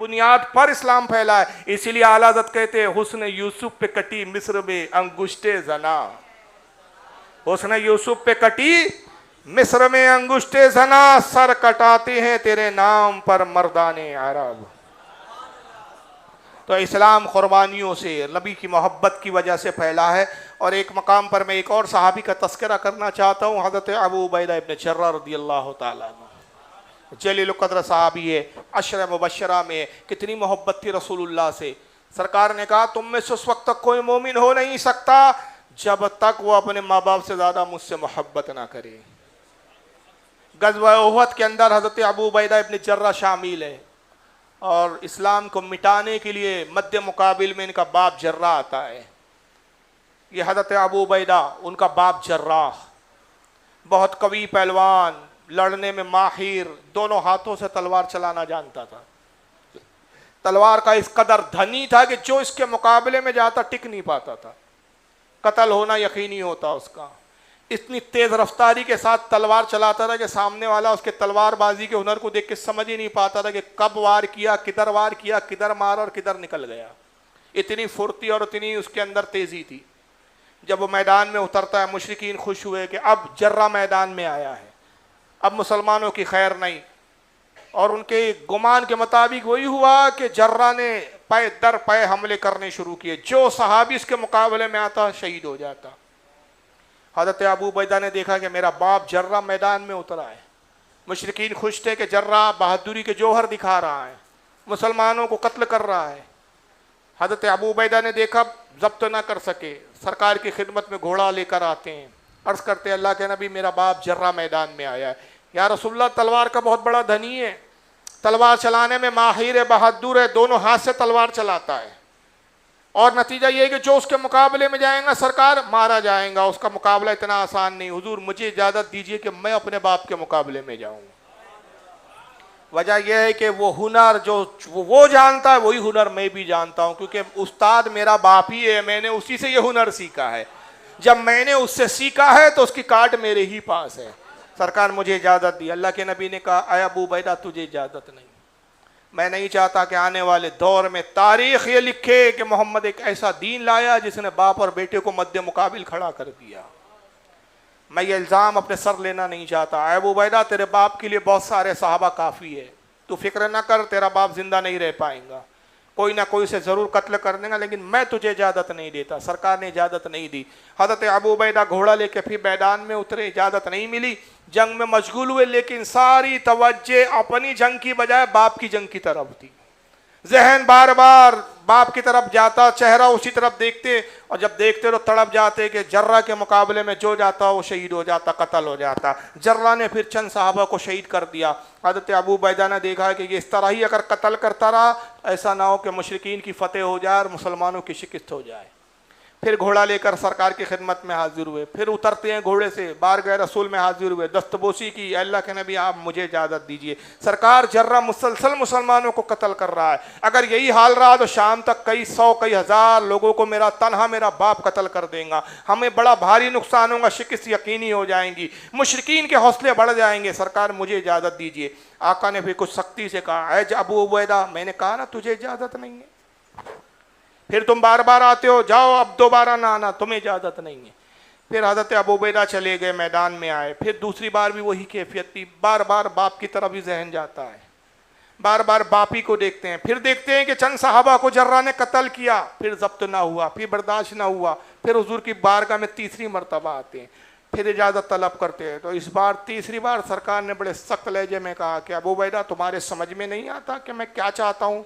بنیاد پر اسلام پھیلا ہے. اسی لیے اعلیٰ حضرت کہتے ہیں حسن یوسف پہ کٹی مصر میں انگشت زنا. حسن یوسف پہ کٹی مصر میں انگشت زنا، سر کٹاتے ہیں تیرے نام پر مردان عرب. تو اسلام قربانیوں سے، نبی کی محبت کی وجہ سے پھیلا ہے. اور ایک مقام پر میں ایک اور صحابی کا تذکرہ کرنا چاہتا ہوں، حضرت ابو عبیدہ ابن جراح رضی اللہ تعالیٰ عنہ. جلیل القدر صحابی ہے، عشر مبشرہ میں. کتنی محبت تھی رسول اللہ سے. سرکار نے کہا تم میں سے اس وقت تک کوئی مومن ہو نہیں سکتا جب تک وہ اپنے ماں باپ سے زیادہ مجھ سے محبت نہ کرے. غزوہ احد کے اندر حضرت ابو عبیدہ ابن جراح شامل ہے، اور اسلام کو مٹانے کے لیے مد مقابل میں ان کا باپ جراح آتا ہے. یہ حضرت ابو عبیدہ، ان کا باپ جراح، بہت قوی پہلوان، لڑنے میں ماہر، دونوں ہاتھوں سے تلوار چلانا جانتا تھا. تلوار کا اس قدر دھنی تھا کہ جو اس کے مقابلے میں جاتا ٹک نہیں پاتا تھا، قتل ہونا یقینی ہوتا اس کا. اتنی تیز رفتاری کے ساتھ تلوار چلاتا تھا کہ سامنے والا اس کے تلوار بازی کے ہنر کو دیکھ کے سمجھ ہی نہیں پاتا تھا کہ کب وار کیا، کدھر وار کیا، کدھر مارا اور کدھر نکل گیا. اتنی پھرتی اور اتنی اس کے اندر تیزی تھی. جب وہ میدان میں اترتا ہے مشرکین خوش ہوئے کہ اب جراح میدان میں آیا ہے، اب مسلمانوں کی خیر نہیں. اور ان کے گمان کے مطابق وہی ہوا کہ جراح نے پے در پے حملے کرنے شروع کیے. جو صحابی اس کے مقابلے میں آتا شہید ہو جاتا. حضرت ابو عبیدہ نے دیکھا کہ میرا باپ جراح میدان میں اترا ہے. مشرکین خوش تھے کہ جراح بہادری کے جوہر دکھا رہا ہے، مسلمانوں کو قتل کر رہا ہے. حضرت ابو عبیدہ نے دیکھا، ضبط نہ کر سکے، سرکار کی خدمت میں گھوڑا لے کر آتے ہیں. عرض کرتے ہیں اللہ کے نبی میرا باپ جراح میدان میں آیا ہے. یا رسول اللہ تلوار کا بہت بڑا دھنی ہے، تلوار چلانے میں ماہر ہے، بہادر ہے، دونوں ہاتھ سے تلوار چلاتا ہے. اور نتیجہ یہ ہے کہ جو اس کے مقابلے میں جائیں گا سرکار مارا جائیں گا. اس کا مقابلہ اتنا آسان نہیں. حضور مجھے اجازت دیجئے کہ میں اپنے باپ کے مقابلے میں جاؤں. وجہ یہ ہے کہ وہ ہنر جو وہ جانتا ہے وہی ہنر میں بھی جانتا ہوں، کیونکہ استاد میرا باپ ہی ہے، میں نے اسی سے یہ ہنر سیکھا ہے. جب میں نے اس سے سیکھا ہے تو اس کی کاٹ میرے ہی پاس ہے. سرکار مجھے اجازت دی. اللہ کے نبی نے کہا اے ابو عبیدہ تجھے اجازت نہیں. میں نہیں چاہتا کہ آنے والے دور میں تاریخ یہ لکھے کہ محمد ایک ایسا دین لایا جس نے باپ اور بیٹے کو مد مقابل کھڑا کر دیا. میں یہ الزام اپنے سر لینا نہیں چاہتا. اے ابو عبیدہ تیرے باپ کے لیے بہت سارے صحابہ کافی ہے، تو فکر نہ کر، تیرا باپ زندہ نہیں رہ پائیں گا، کوئی نہ کوئی سے ضرور قتل کر دیں گا، لیکن میں تجھے اجازت نہیں دیتا. سرکار نے اجازت نہیں دی. حضرت ابو عبیدہ گھوڑا لے کے پھر میدان میں اترے. اجازت نہیں ملی. جنگ میں مشغول ہوئے، لیکن ساری توجہ اپنی جنگ کی بجائے باپ کی جنگ کی طرف تھی. ذہن بار بار باپ کی طرف جاتا، چہرہ اسی طرف دیکھتے، اور جب دیکھتے تو تڑپ جاتے کہ جراح کے مقابلے میں جو جاتا وہ شہید ہو جاتا، قتل ہو جاتا. جراح نے پھر چند صحابہ کو شہید کر دیا. حضرت ابو عبیدہ نے دیکھا کہ یہ اس طرح ہی اگر قتل کرتا رہا ایسا نہ ہو کہ مشرکین کی فتح ہو جائے اور مسلمانوں کی شکست ہو جائے. پھر گھوڑا لے کر سرکار کی خدمت میں حاضر ہوئے. پھر اترتے ہیں گھوڑے سے، بارگاہ رسول میں حاضر ہوئے، دستبوسی کی. اللہ کے نبی آپ مجھے اجازت دیجئے، سرکار جراح مسلسل مسلمانوں کو قتل کر رہا ہے، اگر یہی حال رہا تو شام تک کئی سو کئی ہزار لوگوں کو تنہا میرا باپ قتل کر دیں گا، ہمیں بڑا بھاری نقصان ہوگا، شکست یقینی ہو جائیں گی، مشرکین کے حوصلے بڑھ جائیں گے، سرکار مجھے اجازت دیجئے. آقا نے پھر کچھ سختی سے کہا اے ابو عبیدہ میں نے کہا نا تجھے اجازت نہیں ہے، پھر تم بار بار آتے ہو، جاؤ اب دوبارہ نہ آنا، تمہیں اجازت نہیں ہے. پھر حضرت ابو عبیدہ چلے گئے، میدان میں آئے. پھر دوسری بار بھی وہی کیفیت تھی، بار بار باپ کی طرف ہی ذہن جاتا ہے، بار بار باپ ہی کو دیکھتے ہیں. پھر دیکھتے ہیں کہ چند صحابہ کو جراح نے قتل کیا، پھر ضبط نہ ہوا، پھر برداشت نہ ہوا. پھر حضور کی بارگاہ میں تیسری مرتبہ آتے ہیں، پھر اجازت طلب کرتے ہیں. تو اس بار تیسری بار سرکار نے بڑے سخت لہجے میں کہا کہ ابو عبیدہ تمہارے سمجھ میں نہیں آتا کہ میں کیا چاہتا ہوں؟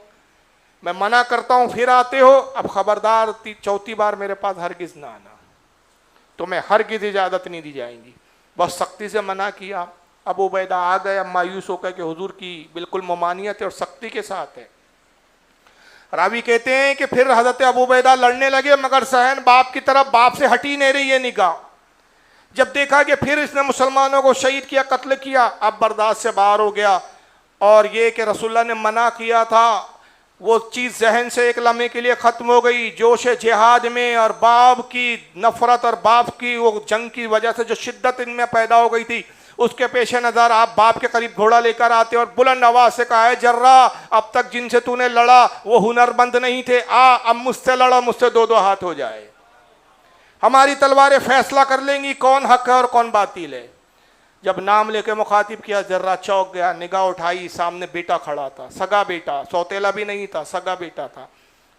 میں منع کرتا ہوں پھر آتے ہو، اب خبردار چوتھی بار میرے پاس ہرگز نہ آنا، تمہیں ہرگز اجازت نہیں دی جائیں گی. بہت سختی سے منع کیا. ابو عبیدہ آ گئے، اب مایوس ہو کر کہ حضور کی بالکل ممانعت اور سختی کے ساتھ ہے. راوی کہتے ہیں کہ پھر حضرت ابو عبیدہ لڑنے لگے، مگر ذہن باپ کی طرف، باپ سے ہٹی نہیں رہی ہے نگاہ. جب دیکھا کہ پھر اس نے مسلمانوں کو شہید کیا، قتل کیا، اب برداشت سے باہر ہو گیا. اور یہ کہ رسول اللہ نے منع کیا تھا وہ چیز ذہن سے ایک لمحے کے لیے ختم ہو گئی. جوش جہاد میں اور باپ کی نفرت اور باپ کی وہ جنگ کی وجہ سے جو شدت ان میں پیدا ہو گئی تھی اس کے پیش نظر آپ باپ کے قریب گھوڑا لے کر آتے اور بلند آواز سے کہا ہے جرہ اب تک جن سے تو نے لڑا وہ ہنر مند نہیں تھے، اب مجھ سے لڑا، مجھ سے دو دو ہاتھ ہو جائے، ہماری تلواریں فیصلہ کر لیں گی کون حق ہے اور کون باطل ہے۔ جب نام لے کے مخاطب کیا جرہ چوک گیا، نگاہ اٹھائی، سامنے بیٹا کھڑا تھا، سگا بیٹا، سوتیلا بھی نہیں تھا، سگا بیٹا تھا۔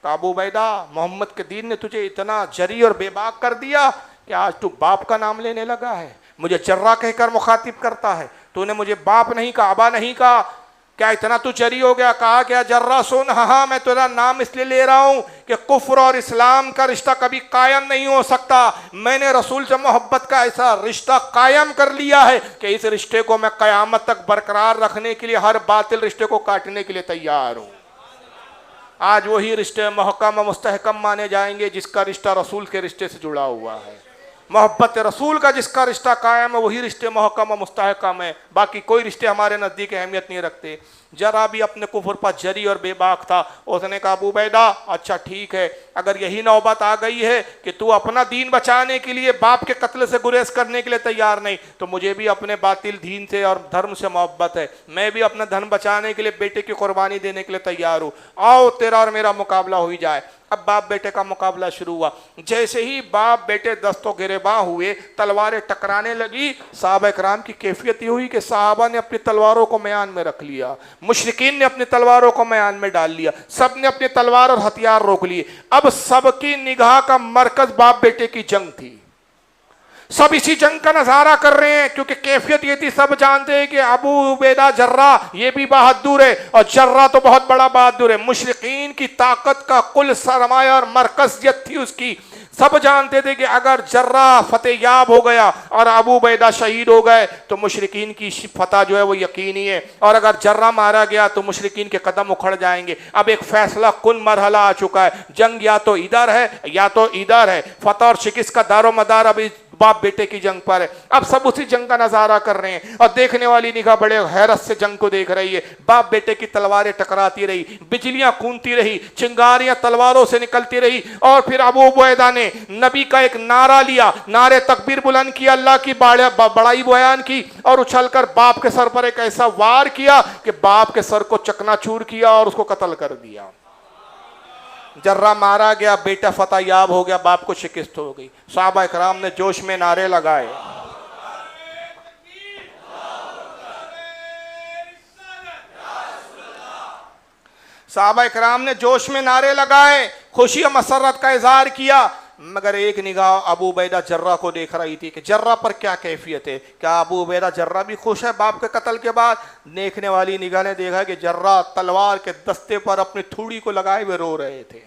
کہ ابو عبیدہ محمد کے دین نے تجھے اتنا جری اور بے باک کر دیا کہ آج تو باپ کا نام لینے لگا ہے، مجھے جرہ کہہ کر مخاطب کرتا ہے، تو نے مجھے باپ نہیں کہا، ابا نہیں کہا، کیا اتنا تو جری ہو گیا؟ کہا کیا جرہ سن، ہاں میں تیرا نام اس لیے لے رہا ہوں کہ کفر اور اسلام کا رشتہ کبھی قائم نہیں ہو سکتا، میں نے رسول سے محبت کا ایسا رشتہ قائم کر لیا ہے کہ اس رشتے کو میں قیامت تک برقرار رکھنے کے لیے ہر باطل رشتے کو کاٹنے کے لیے تیار ہوں۔ آج وہی رشتے محکم و مستحکم مانے جائیں گے جس کا رشتہ رسول کے رشتے سے جڑا ہوا ہے، محبت رسول کا جس کا رشتہ قائم ہے وہی رشتے محکم و مستحکم ہے، باقی کوئی رشتے ہمارے نزدیک اہمیت نہیں رکھتے۔ جرا بھی اپنے کفر پر جری اور بے باک تھا، اس نے کہا ابو عبیدہ اچھا ٹھیک ہے، اگر یہی نوبت آ گئی ہے کہ تو اپنا دین بچانے کے لیے باپ کے قتل سے گریز کرنے کے لیے تیار نہیں، تو مجھے بھی اپنے باطل دین سے اور دھرم سے محبت ہے، میں بھی اپنا دھن بچانے کے لیے بیٹے کی قربانی دینے کے لیے تیار ہوں، آؤ تیرا اور میرا مقابلہ ہوئی جائے۔ اب باپ بیٹے کا مقابلہ شروع ہوا، جیسے ہی باپ بیٹے دستوں گریباں ہوئے، تلواریں ٹکرانے لگی، صحابہ کرام کی کیفیت یہ ہوئی کہ صحابہ نے اپنی تلواروں کو میان میں رکھ لیا، مشرکین نے اپنی تلواروں کو میان میں ڈال لیا، سب نے اپنی تلوار اور ہتھیار روک لیے۔ اب سب کی نگاہ کا مرکز باپ بیٹے کی جنگ تھی، سب اسی جنگ کا نظارہ کر رہے ہیں، کیونکہ کیفیت یہ تھی، سب جانتے ہیں کہ ابو عبیدہ جرہ یہ بھی بہادر ہے اور جرہ تو بہت بڑا بہادر ہے، مشرقین کی طاقت کا کل سرمایہ اور مرکزیت تھی اس کی۔ سب جانتے تھے کہ اگر جرہ فتح یاب ہو گیا اور ابو عبیدہ شہید ہو گئے تو مشرقین کی فتح جو ہے وہ یقینی ہے، اور اگر جرہ مارا گیا تو مشرقین کے قدم اکھڑ جائیں گے۔ اب ایک فیصلہ کن مرحلہ آ چکا ہے، جنگ یا تو ادھر ہے یا تو ادھر ہے، فتح اور شکست کا دار و مدار اب باپ بیٹے کی جنگ پر ہے۔ اب سب اسی جنگ کا نظارہ کر رہے ہیں اور دیکھنے والی نگاہ بڑے حیرت سے جنگ کو دیکھ رہی ہے۔ باپ بیٹے کی تلواریں ٹکراتی رہی، بجلیاں خونتی رہی، چنگاریاں تلواروں سے نکلتی رہی، اور پھر ابو عبیدہ نے نبی کا ایک نعرہ لیا، نعرے تکبیر بلند کیا، اللہ کی بڑائی بیان کی، اور اچھل کر باپ کے سر پر ایک ایسا وار کیا کہ باپ کے سر کو چکنا چور کیا اور اس کو قتل کر دیا۔ جرہ مارا گیا، بیٹا فتح یاب ہو گیا، باپ کو شکست ہو گئی۔ صحابہ کرام نے جوش میں نعرے لگائے، صحابہ کرام نے جوش میں نعرے لگائے، خوشی و مسرت کا اظہار کیا، مگر ایک نگاہ ابو عبیدہ جرہ کو دیکھ رہی تھی کہ جرہ پر کیا کیفیت ہے، کیا ابو عبیدہ جرہ بھی خوش ہے باپ کے قتل کے بعد؟ دیکھنے والی نگاہ نے دیکھا کہ جرہ تلوار کے دستے پر اپنی تھوڑی کو لگائے ہوئے رو رہے تھے،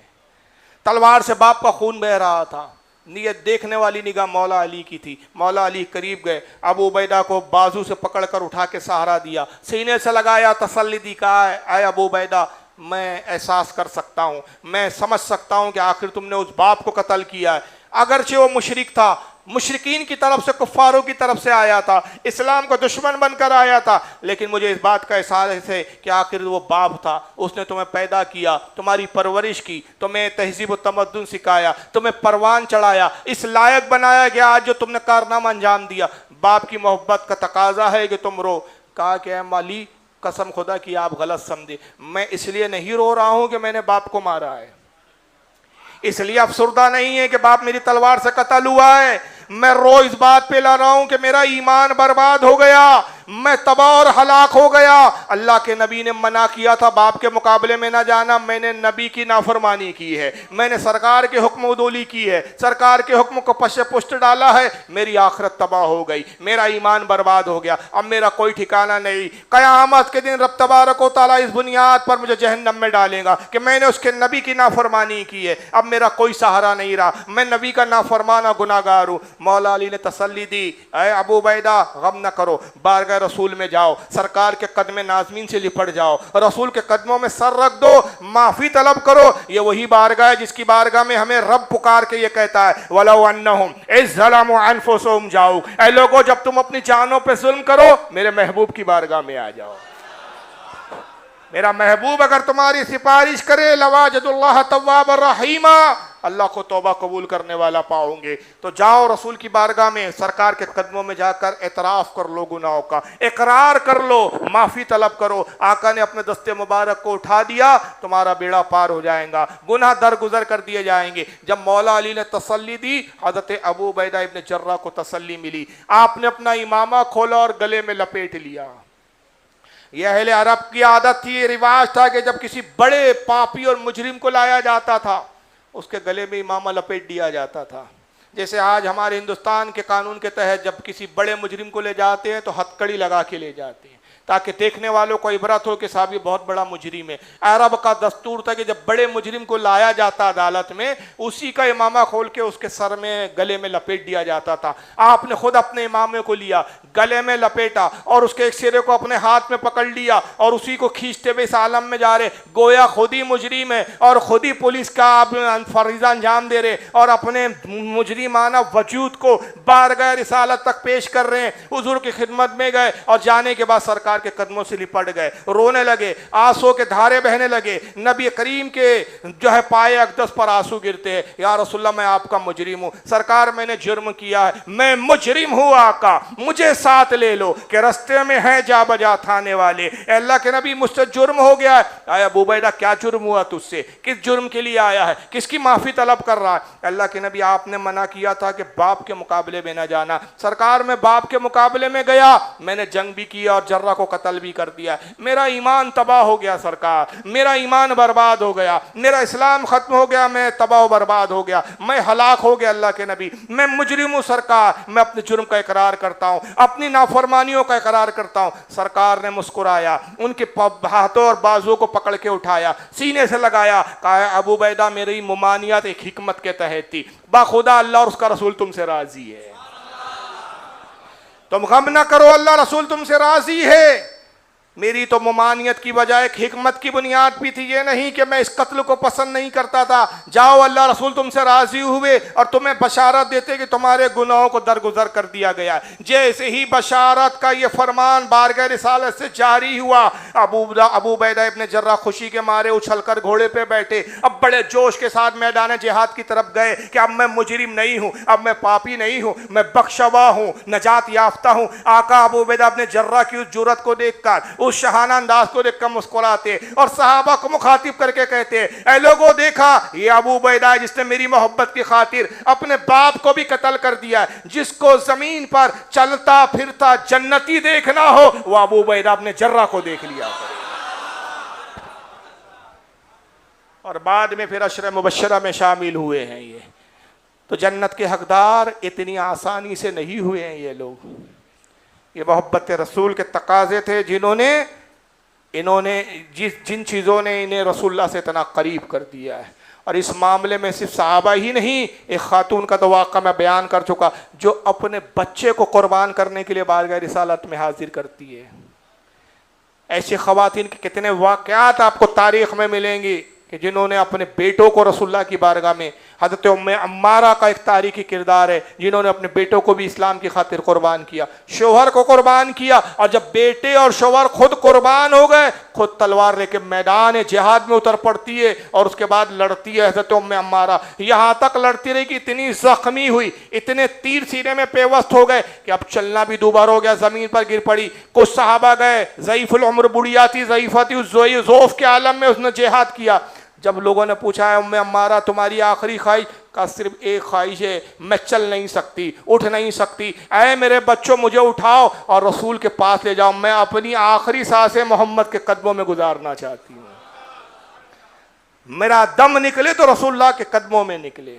تلوار سے باپ کا خون بہ رہا تھا۔ نیت دیکھنے والی نگاہ مولا علی کی تھی، مولا علی قریب گئے، ابو عبیدہ کو بازو سے پکڑ کر اٹھا کے سہارا دیا، سینے سے لگایا، تسلی دی، کہا اے ابو عبیدہ میں احساس کر سکتا ہوں، میں سمجھ سکتا ہوں کہ آخر تم نے اس باپ کو قتل کیا ہے، اگرچہ وہ مشرک تھا، مشرکین کی طرف سے، کفاروں کی طرف سے آیا تھا، اسلام کا دشمن بن کر آیا تھا، لیکن مجھے اس بات کا احساس ہے کہ آخر وہ باپ تھا، اس نے تمہیں پیدا کیا، تمہاری پرورش کی، تمہیں تہذیب و تمدن سکھایا، تمہیں پروان چڑھایا، اس لائق بنایا گیا آج جو تم نے کارنامہ انجام دیا، باپ کی محبت کا تقاضا ہے کہ تم رو۔ کہا کہ اے مالی قسم خدا کی آپ غلط سمجھے، میں اس لیے نہیں رو رہا ہوں کہ میں نے باپ کو مارا ہے، اس لیے افسردہ نہیں ہے کہ باپ میری تلوار سے قتل ہوا ہے، میں رو اس بات پہ لا رہا ہوں کہ میرا ایمان برباد ہو گیا، میں تباہ اور ہلاک ہو گیا۔ اللہ کے نبی نے منع کیا تھا باپ کے مقابلے میں نہ جانا، میں نے نبی کی نافرمانی کی ہے، میں نے سرکار کے حکم عدولی کی ہے، سرکار کے حکم کو پش پشت ڈالا ہے، میری آخرت تباہ ہو گئی، میرا ایمان برباد ہو گیا، اب میرا کوئی ٹھکانہ نہیں، قیامت کے دن رب تبارک و تعالیٰ اس بنیاد پر مجھے جہنم میں ڈالے گا کہ میں نے اس کے نبی کی نافرمانی کی ہے، اب میرا کوئی سہارا نہیں رہا، میں نبی کا نافرمان اور گناہگار ہوں۔ مولا علی نے تسلی دی، اے ابو عبیدہ غم نہ کرو، بارگاہ رسول میں جاؤ، سرکار کے قدم نازمین سے لپٹ جاؤ، رسول کے قدموں میں سر رکھ دو، معافی طلب کرو، یہ وہی بارگاہ ہے جس کی بارگاہ میں ہمیں رب پکار کے یہ کہتا ہے وَلَوْ أَنَّهُمْ إِذْ ظَلَمُوا أَنفُسَهُمْ جَاءُوكَ، اے لوگو جب تم اپنی جانوں پہ ظلم کرو میرے محبوب کی بارگاہ میں آ جاؤ، میرا محبوب اگر تمہاری سفارش کرے لَوَاجَدُوا اللَّهَ تَوَّابًا رَحِيمًا، اللہ کو توبہ قبول کرنے والا پاؤں گے۔ تو جاؤ رسول کی بارگاہ میں، سرکار کے قدموں میں جا کر اعتراف کر لو گناہوں کا، اقرار کر لو، معافی طلب کرو۔ آقا نے اپنے دست مبارک کو اٹھا دیا، تمہارا بیڑا پار ہو جائے گا، گناہ درگزر کر دیے جائیں گے۔ جب مولا علی نے تسلی دی، حضرت ابو عبیدہ ابن جراح کو تسلی ملی، آپ نے اپنا امامہ کھولا اور گلے میں لپیٹ لیا۔ یہ اہل عرب کی عادت تھی، یہ رواج تھا کہ جب کسی بڑے پاپی اور مجرم کو لایا جاتا تھا اس کے گلے میں امامہ لپیٹ دیا جاتا تھا۔ جیسے آج ہمارے ہندوستان کے قانون کے تحت جب کسی بڑے مجرم کو لے جاتے ہیں تو ہتھ کڑی لگا کے لے جاتے ہیں تاکہ دیکھنے والوں کو عبرت ہو کہ صاحب یہ بہت بڑا مجرم ہے۔ عرب کا دستور تھا کہ جب بڑے مجرم کو لایا جاتا عدالت میں، اسی کا امامہ کھول کے اس کے سر میں گلے میں لپیٹ دیا جاتا تھا۔ آپ نے خود اپنے امامے کو لیا، گلے میں لپیٹا اور اس کے ایک سرے کو اپنے ہاتھ میں پکڑ لیا اور اسی کو کھینچتے ہوئے اس عالم میں جا رہے، گویا خود ہی مجرم ہے اور خود ہی پولیس کا آپ فریضہ انجام دے رہے اور اپنے مجرمانہ وجود کو بارگاہ رسالت تک پیش کر رہے ہیں۔ حضور کی خدمت میں گئے اور جانے کے بعد سرکار کے قدموں سے لپٹ گئے، رونے لگے، آنسوں کے دھارے بہنے لگے۔ نبی کریم کے جو ہے پائے اقدس پر آنسو گرتے ہیں، یا رسول اللہ میں آپ کا مجرم ہوں، سرکار میں نے جرم کیا ہے، میں مجرم ہوں، آقا مجھے ساتھ لے لو کہ رستے میں ہیں جا بجا تھانے والے۔ اے اللہ کے نبی مجھ سے جرم ہو گیا ہے۔ اے ابو عبیدہ کیا جرم ہوا تجھ سے؟ کس جرم کے لیے آیا ہے؟ کس کی معافی طلب کر رہا ہے؟ اللہ کے نبی آپ نے منع کیا تھا کہ باپ کے مقابلے میں نہ جانا۔ سرکار میں باپ کے مقابلے میں گیا، میں نے جنگ بھی کیا اور جرہ کو قتل بھی کر دیا، میرا ایمان تباہ ہو گیا سرکار، میرا ایمان برباد ہو گیا، میرا اسلام ختم ہو گیا، میں تباہ و برباد ہو گیا، میں ہلاک ہو گیا۔ اللہ کے نبی میں مجرم ہوں سرکار، میں اپنے جرم کا اقرار کرتا ہوں، اپنی نافرمانیوں کا اقرار کرتا ہوں۔ سرکار نے مسکرایا، ان کے ہاتھوں اور بازو کو پکڑ کے اٹھایا، سینے سے لگایا، کہا ابو عبیدہ میری ممانعت ایک حکمت کے تحت تھی، باخدا اللہ اور اس کا رسول تم سے راضی ہے، تم غم نہ کرو، اللہ رسول تم سے راضی ہے۔ میری تو ممانعت کی وجہ ایک حکمت کی بنیاد بھی تھی، یہ نہیں کہ میں اس قتل کو پسند نہیں کرتا تھا۔ جاؤ اللہ رسول تم سے راضی ہوئے اور تمہیں بشارت دیتے کہ تمہارے گناہوں کو درگزر کر دیا گیا ہے۔ جیسے ہی بشارت کا یہ فرمان بارگاہ رسالت سے جاری ہوا، ابو عبیدہ ابن جراح خوشی کے مارے اچھل کر گھوڑے پہ بیٹھے، اب بڑے جوش کے ساتھ میدان جہاد کی طرف گئے کہ اب میں مجرم نہیں ہوں، اب میں پاپی نہیں ہوں، میں بخشوا ہوں، نجات یافتہ ہوں۔ آقا ابو عبیدہ ابن جراح کی اس جرأت کو دیکھ کر، اس شہانہ انداز کو دیکھ کر مسکراتے اور صحابہ کو مخاطب کر کے کہتے، اے لوگوں دیکھا یہ ابو عبیدہ ہے جس نے میری محبت کی خاطر اپنے باپ کو بھی قتل کر دیا ہے۔ جس کو زمین پر چلتا پھرتا جنتی دیکھنا ہو وہ ابو عبیدہ ابن جراح کو دیکھ لیا کرے۔ اور بعد میں پھر عشرہ مبشرہ میں شامل ہوئے ہیں۔ یہ تو جنت کے حقدار اتنی آسانی سے نہیں ہوئے ہیں یہ لوگ، یہ محبت رسول کے تقاضے تھے جن چیزوں نے انہیں رسول اللہ سے اتنا قریب کر دیا ہے۔ اور اس معاملے میں صرف صحابہ ہی نہیں، ایک خاتون کا تو واقعہ میں بیان کر چکا جو اپنے بچے کو قربان کرنے کے لیے بارگاہ رسالت میں حاضر کرتی ہے۔ ایسی خواتین کے کتنے واقعات آپ کو تاریخ میں ملیں گی کہ جنہوں نے اپنے بیٹوں کو رسول اللہ کی بارگاہ میں، حضرت ام عمارہ کا ایک تاریخی کردار ہے، جنہوں نے اپنے بیٹوں کو بھی اسلام کی خاطر قربان کیا، شوہر کو قربان کیا، اور جب بیٹے اور شوہر خود قربان ہو گئے، خود تلوار لے کے میدان جہاد میں اتر پڑتی ہے اور اس کے بعد لڑتی ہے حضرت ام عمارہ، یہاں تک لڑتی رہی کہ اتنی زخمی ہوئی، اتنے تیر سینے میں پیوست ہو گئے کہ اب چلنا بھی دوبار ہو گیا، زمین پر گر پڑی۔ کچھ صحابہ گئے، ضعیف العمر بڑھیا تھی، ضعیفہ تھی، اس ضعف کے عالم میں اس نے جہاد کیا۔ جب لوگوں نے پوچھا ہے ام عمارہ تمہاری آخری خواہش؟ کا صرف ایک خواہش ہے، میں چل نہیں سکتی، اٹھ نہیں سکتی، اے میرے بچوں مجھے اٹھاؤ اور رسول کے پاس لے جاؤ، میں اپنی آخری سانسیں محمد کے قدموں میں گزارنا چاہتی ہوں، میرا دم نکلے تو رسول اللہ کے قدموں میں نکلے۔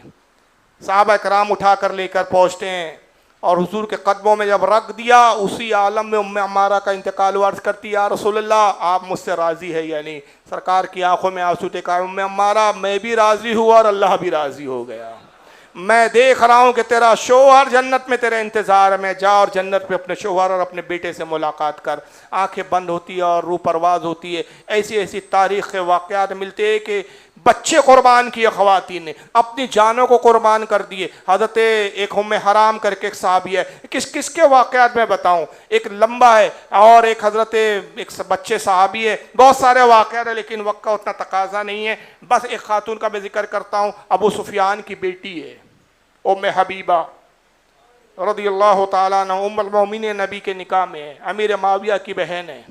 صحابہ کرام اٹھا کر لے کر پہنچتے ہیں اور حضور کے قدموں میں جب رکھ دیا، اسی عالم میں ام عمارہ کا انتقال ہوا۔ عرض کرتی یا رسول اللہ آپ مجھ سے راضی ہے یا نہیں؟ سرکار کی آنکھوں میں آنسو تھے، کہا ام عمارہ میں بھی راضی ہوا اور اللہ بھی راضی ہو گیا، میں دیکھ رہا ہوں کہ تیرا شوہر جنت میں تیرے انتظار میں، جا اور جنت میں اپنے شوہر اور اپنے بیٹے سے ملاقات کر۔ آنکھیں بند ہوتی ہے اور روح پرواز ہوتی ہے۔ ایسی ایسی تاریخ کے واقعات ملتے ہیں کہ بچے قربان کیے خواتین نے، اپنی جانوں کو قربان کر دیے. حضرت ایک ام حرام کر کے ایک صحابی ہے، کس کے واقعات میں بتاؤں، ایک لمبا ہے اور ایک حضرت ایک بچے صحابی ہے، بہت سارے واقعات ہیں لیکن وقت کا اتنا تقاضا نہیں ہے. بس ایک خاتون کا میں ذکر کرتا ہوں، ابو سفیان کی بیٹی ہے ام حبیبہ رضی اللہ تعالیٰ عنہ، ام المومنین، نبی کے نکاح میں ہے، امیر معاویہ کی بہن ہے.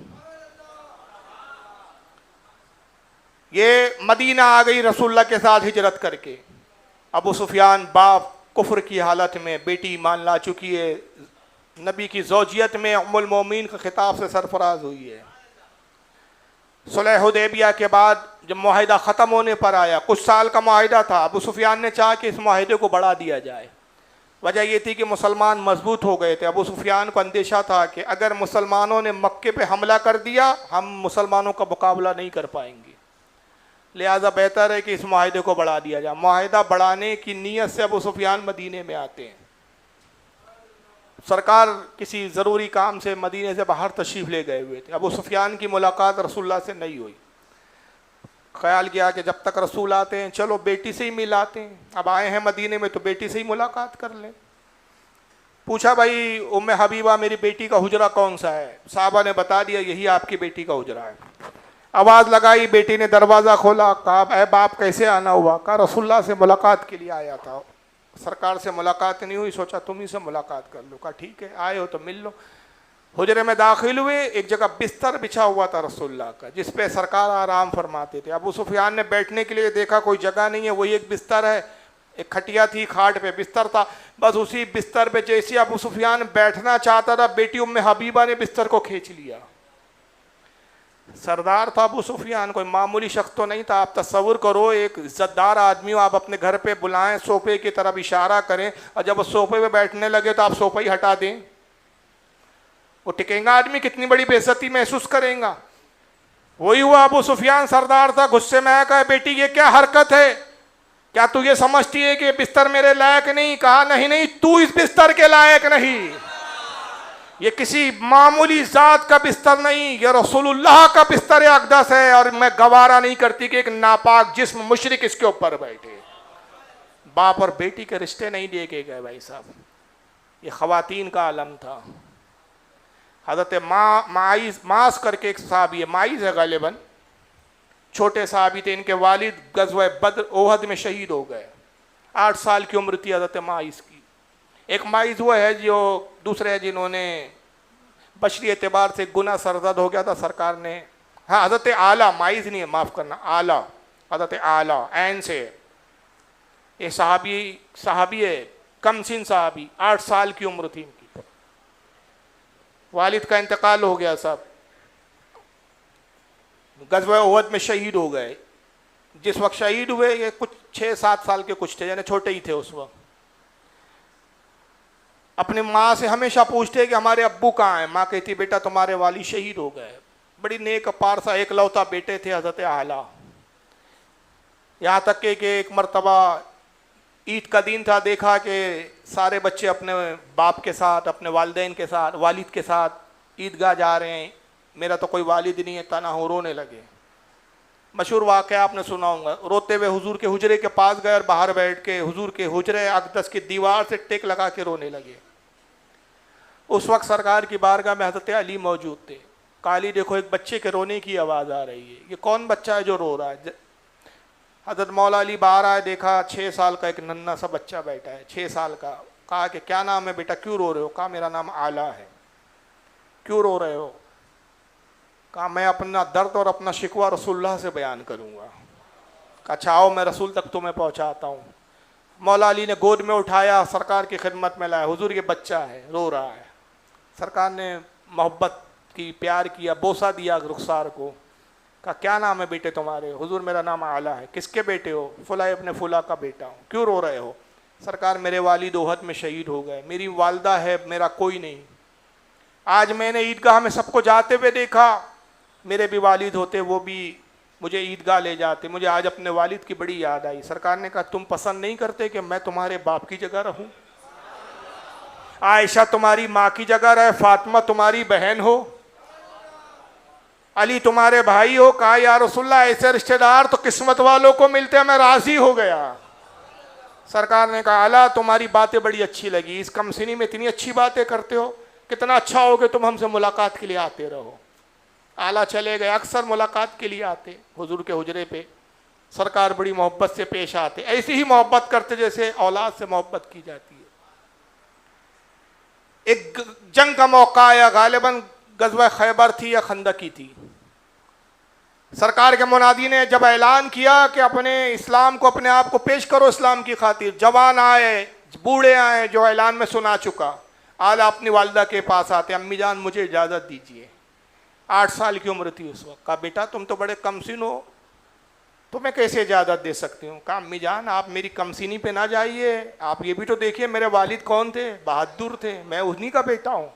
یہ مدینہ آ گئی رسول اللہ کے ساتھ ہجرت کر کے. ابو سفیان باپ کفر کی حالت میں، بیٹی ایمان لا چکی ہے، نبی کی زوجیت میں ام المومنین کے خطاب سے سرفراز ہوئی ہے. صلح حدیبیہ کے بعد جب معاہدہ ختم ہونے پر آیا، کچھ سال کا معاہدہ تھا، ابو سفیان نے چاہا کہ اس معاہدے کو بڑھا دیا جائے. وجہ یہ تھی کہ مسلمان مضبوط ہو گئے تھے. ابو سفیان کو اندیشہ تھا کہ اگر مسلمانوں نے مکے پہ حملہ کر دیا ہم مسلمانوں کا مقابلہ نہیں کر پائیں گے، لہٰذا بہتر ہے کہ اس معاہدے کو بڑھا دیا جائے. معاہدہ بڑھانے کی نیت سے ابو سفیان مدینے میں آتے ہیں. سرکار کسی ضروری کام سے مدینے سے باہر تشریف لے گئے ہوئے تھے. ابو سفیان کی ملاقات رسول اللہ سے نہیں ہوئی. خیال کیا کہ جب تک رسول آتے ہیں چلو بیٹی سے ہی ملاتے ہیں، اب آئے ہیں مدینے میں تو بیٹی سے ہی ملاقات کر لیں. پوچھا بھائی ام حبیبہ میری بیٹی کا حجرہ کون سا ہے؟ صحابہ نے بتا دیا یہی آپ کی بیٹی کا حجرہ ہے. آواز لگائی، بیٹی نے دروازہ کھولا. کہا اے باپ کیسے آنا ہوا؟ کہا رسول اللہ سے ملاقات کے لیے آیا تھا، سرکار سے ملاقات نہیں ہوئی، سوچا تم ہی سے ملاقات کر لو. کہا ٹھیک ہے آئے ہو تو مل لو. حجرے میں داخل ہوئے، ایک جگہ بستر بچھا ہوا تھا رسول اللہ کا جس پہ سرکار آرام فرماتے تھے. ابو سفیان نے بیٹھنے کے لیے دیکھا کوئی جگہ نہیں ہے، وہی ایک بستر ہے، ایک کھٹیا تھی، کھاٹ پہ بستر تھا. بس اسی بستر پہ جیسے ابو سفیان بیٹھنا چاہتا تھا بیٹی ام حبیبہ نے بستر کو کھینچ لیا. سردار تھا ابو سفیان، کوئی معمولی شخص تو نہیں تھا. آپ تصور کرو ایک عزت دار آدمی ہو، آپ اپنے گھر پہ بلائیں، صوفے کی طرف اشارہ کریں اور جب وہ صوفے پہ بیٹھنے لگے تو آپ صوفہ ہی ہٹا دیں، وہ ٹکیں گا آدمی؟ کتنی بڑی بے عزتی محسوس کریں گا. وہی ہوا، ابو سفیان سردار تھا، غصے میں آیا، کہا بیٹی یہ کیا حرکت ہے؟ کیا تو یہ سمجھتی ہے کہ بستر میرے لائق نہیں؟ کہا نہیں تو اس بستر کے لائق نہیں، یہ کسی معمولی ذات کا بستر نہیں، یہ رسول اللہ کا بستر اقدس ہے اور میں گوارا نہیں کرتی کہ ایک ناپاک جسم مشرک اس کے اوپر بیٹھے. باپ اور بیٹی کے رشتے نہیں دیکھے گئے بھائی صاحب، یہ خواتین کا عالم تھا. حضرت معاذ کر کے ایک صحابی ہے، معاذ ہے غالباً، چھوٹے صحابی تھے، ان کے والد غزوہ بدر احد میں شہید ہو گئے. 8 سال کی عمر تھی حضرت معاذ کی. ایک معاذ وہ ہے جو دوسرے ہیں جنہوں نے بشری اعتبار سے گناہ سرزد ہو گیا تھا، سرکار نے، ہاں حضرت اعلیٰ، معاذ نہیں ہے معاف کرنا، اعلیٰ، حضرت اعلیٰ عین سے، یہ صحابی ہے، کم سن صحابی، 8 سال کی عمر تھی ان کی. والد کا انتقال ہو گیا صاحب، غزوہ احد میں شہید ہو گئے. جس وقت شہید ہوئے یہ کچھ 6-7 سال کے کچھ تھے، یعنی چھوٹے ہی تھے اس وقت. اپنی ماں سے ہمیشہ پوچھتے کہ ہمارے ابو کہاں ہیں؟ ماں کہتی بیٹا تمہارے والد شہید ہو گئے. بڑی نیک پارسا ایک لوتا بیٹے تھے حضرت اعلیٰ. یہاں تک کہ ایک مرتبہ عید کا دن تھا، دیکھا کہ سارے بچے اپنے باپ کے ساتھ، اپنے والدین کے ساتھ، والد کے ساتھ عیدگاہ جا رہے ہیں، میرا تو کوئی والد نہیں ہے، تنہا ہو، رونے لگے. مشہور واقعہ آپ نے سنا ہوگا، روتے ہوئے حضور کے حجرے کے پاس گئے اور باہر بیٹھ کے حضور کے حجرے اقدس کی دیوار سے ٹیک لگا کے رونے لگے. اس وقت سرکار کی بارگاہ میں حضرت علی موجود تھے. کہا علی دیکھو ایک بچے کے رونے کی آواز آ رہی ہے، یہ کون بچہ ہے جو رو رہا ہے؟ حضرت مولا علی باہر آئے، دیکھا 6 سال کا ایک ننھا سا بچہ بیٹھا ہے، 6 سال کا. کہا کہ کیا نام ہے بیٹا، کیوں رو رہے ہو؟ کہا میرا نام اعلیٰ ہے. کیوں رو رہے ہو؟ کہا میں اپنا درد اور اپنا شکوہ رسول اللہ سے بیان کروں گا. کہا اچھا آؤ میں رسول تک تمہیں پہنچاتا ہوں. مولا علی نے گود میں اٹھایا، سرکار کی خدمت میں لایا. حضور یہ بچہ ہے رو رہا ہے. سرکار نے محبت کی، پیار کیا، بوسہ دیا رخسار کو. کہا کیا نام ہے بیٹے تمہارے؟ حضور میرا نام اعلیٰ ہے. کس کے بیٹے ہو؟ فلاں ابن فلاں کا بیٹا ہوں. کیوں رو رہے ہو؟ سرکار میرے والد احد میں شہید ہو گئے، میری والدہ ہے، میرا کوئی نہیں. آج میں نے عیدگاہ میں سب کو جاتے ہوئے دیکھا، میرے بھی والد ہوتے وہ بھی مجھے عیدگاہ لے جاتے، مجھے آج اپنے والد کی بڑی یاد آئی. سرکار نے کہا تم پسند نہیں کرتے کہ میں تمہارے باپ کی جگہ رہوں؟ عائشہ تمہاری ماں کی جگہ رہے، فاطمہ تمہاری بہن ہو. علی تمہارے بھائی ہو. کہا یا رسول اللہ ایسے رشتہ دار تو قسمت والوں کو ملتے ہیں, میں راضی ہو گیا. سرکار نے کہا اعلیٰ تمہاری باتیں بڑی اچھی لگی, اس کم سنی میں اتنی اچھی باتیں کرتے ہو, کتنا اچھا ہو کہ تم ہم سے ملاقات کے لیے آتے رہو. اعلیٰ چلے گئے. اکثر ملاقات کے لیے آتے حضور کے حجرے پہ. سرکار بڑی محبت سے پیش آتے, ایسی ہی محبت کرتے جیسے اولاد سے محبت کی جاتی ہے. ایک جنگ کا موقع آیا, غالباً غزوہ خیبر تھی یا خندقی تھی. سرکار کے منادی نے جب اعلان کیا کہ اپنے اسلام کو, اپنے آپ کو پیش کرو اسلام کی خاطر, جوان آئے بوڑھے آئے, جو اعلان میں سنا چکا. اعلیٰ اپنی والدہ کے پاس آتے, امی جان مجھے اجازت دیجیے. 8 سال کی عمر تھی اس وقت. کہا بیٹا تم تو بڑے کم سن ہو, تمہیں کیسے اجازت دے سکتی ہوں. کہا امی جان آپ میری کم سینی پہ نہ جائیے, آپ یہ بھی تو دیکھیے میرے والد کون تھے, بہادر تھے, میں انہی کا بیٹا ہوں.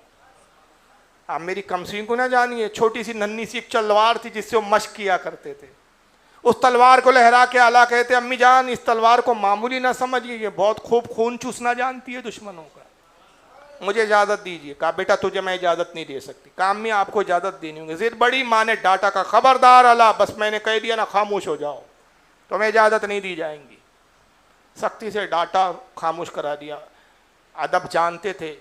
آپ میری کم سین کو نہ جانیے. چھوٹی سی ننھی سی ایک تلوار تھی جس سے وہ مشق کیا کرتے تھے. اس تلوار کو لہرا کے اعلیٰ کہتے امی جان اس تلوار کو معمولی نہ سمجھیے, یہ بہت خوب خون چوسنا جانتی ہے دشمنوں کا, مجھے اجازت دیجیے. کہا بیٹا تجھے میں اجازت نہیں دے سکتی. کہا امی آپ کو اجازت دینی ہوگی. ضد بڑی, ماں نے ڈانٹا. کا خبردار اعلیٰ, بس میں نے کہہ دیا نا, خاموش ہو جاؤ, تمہیں اجازت نہیں دی جائیں گی. سختی سے ڈانٹا, خاموش کرا دیا. ادب جانتے تھے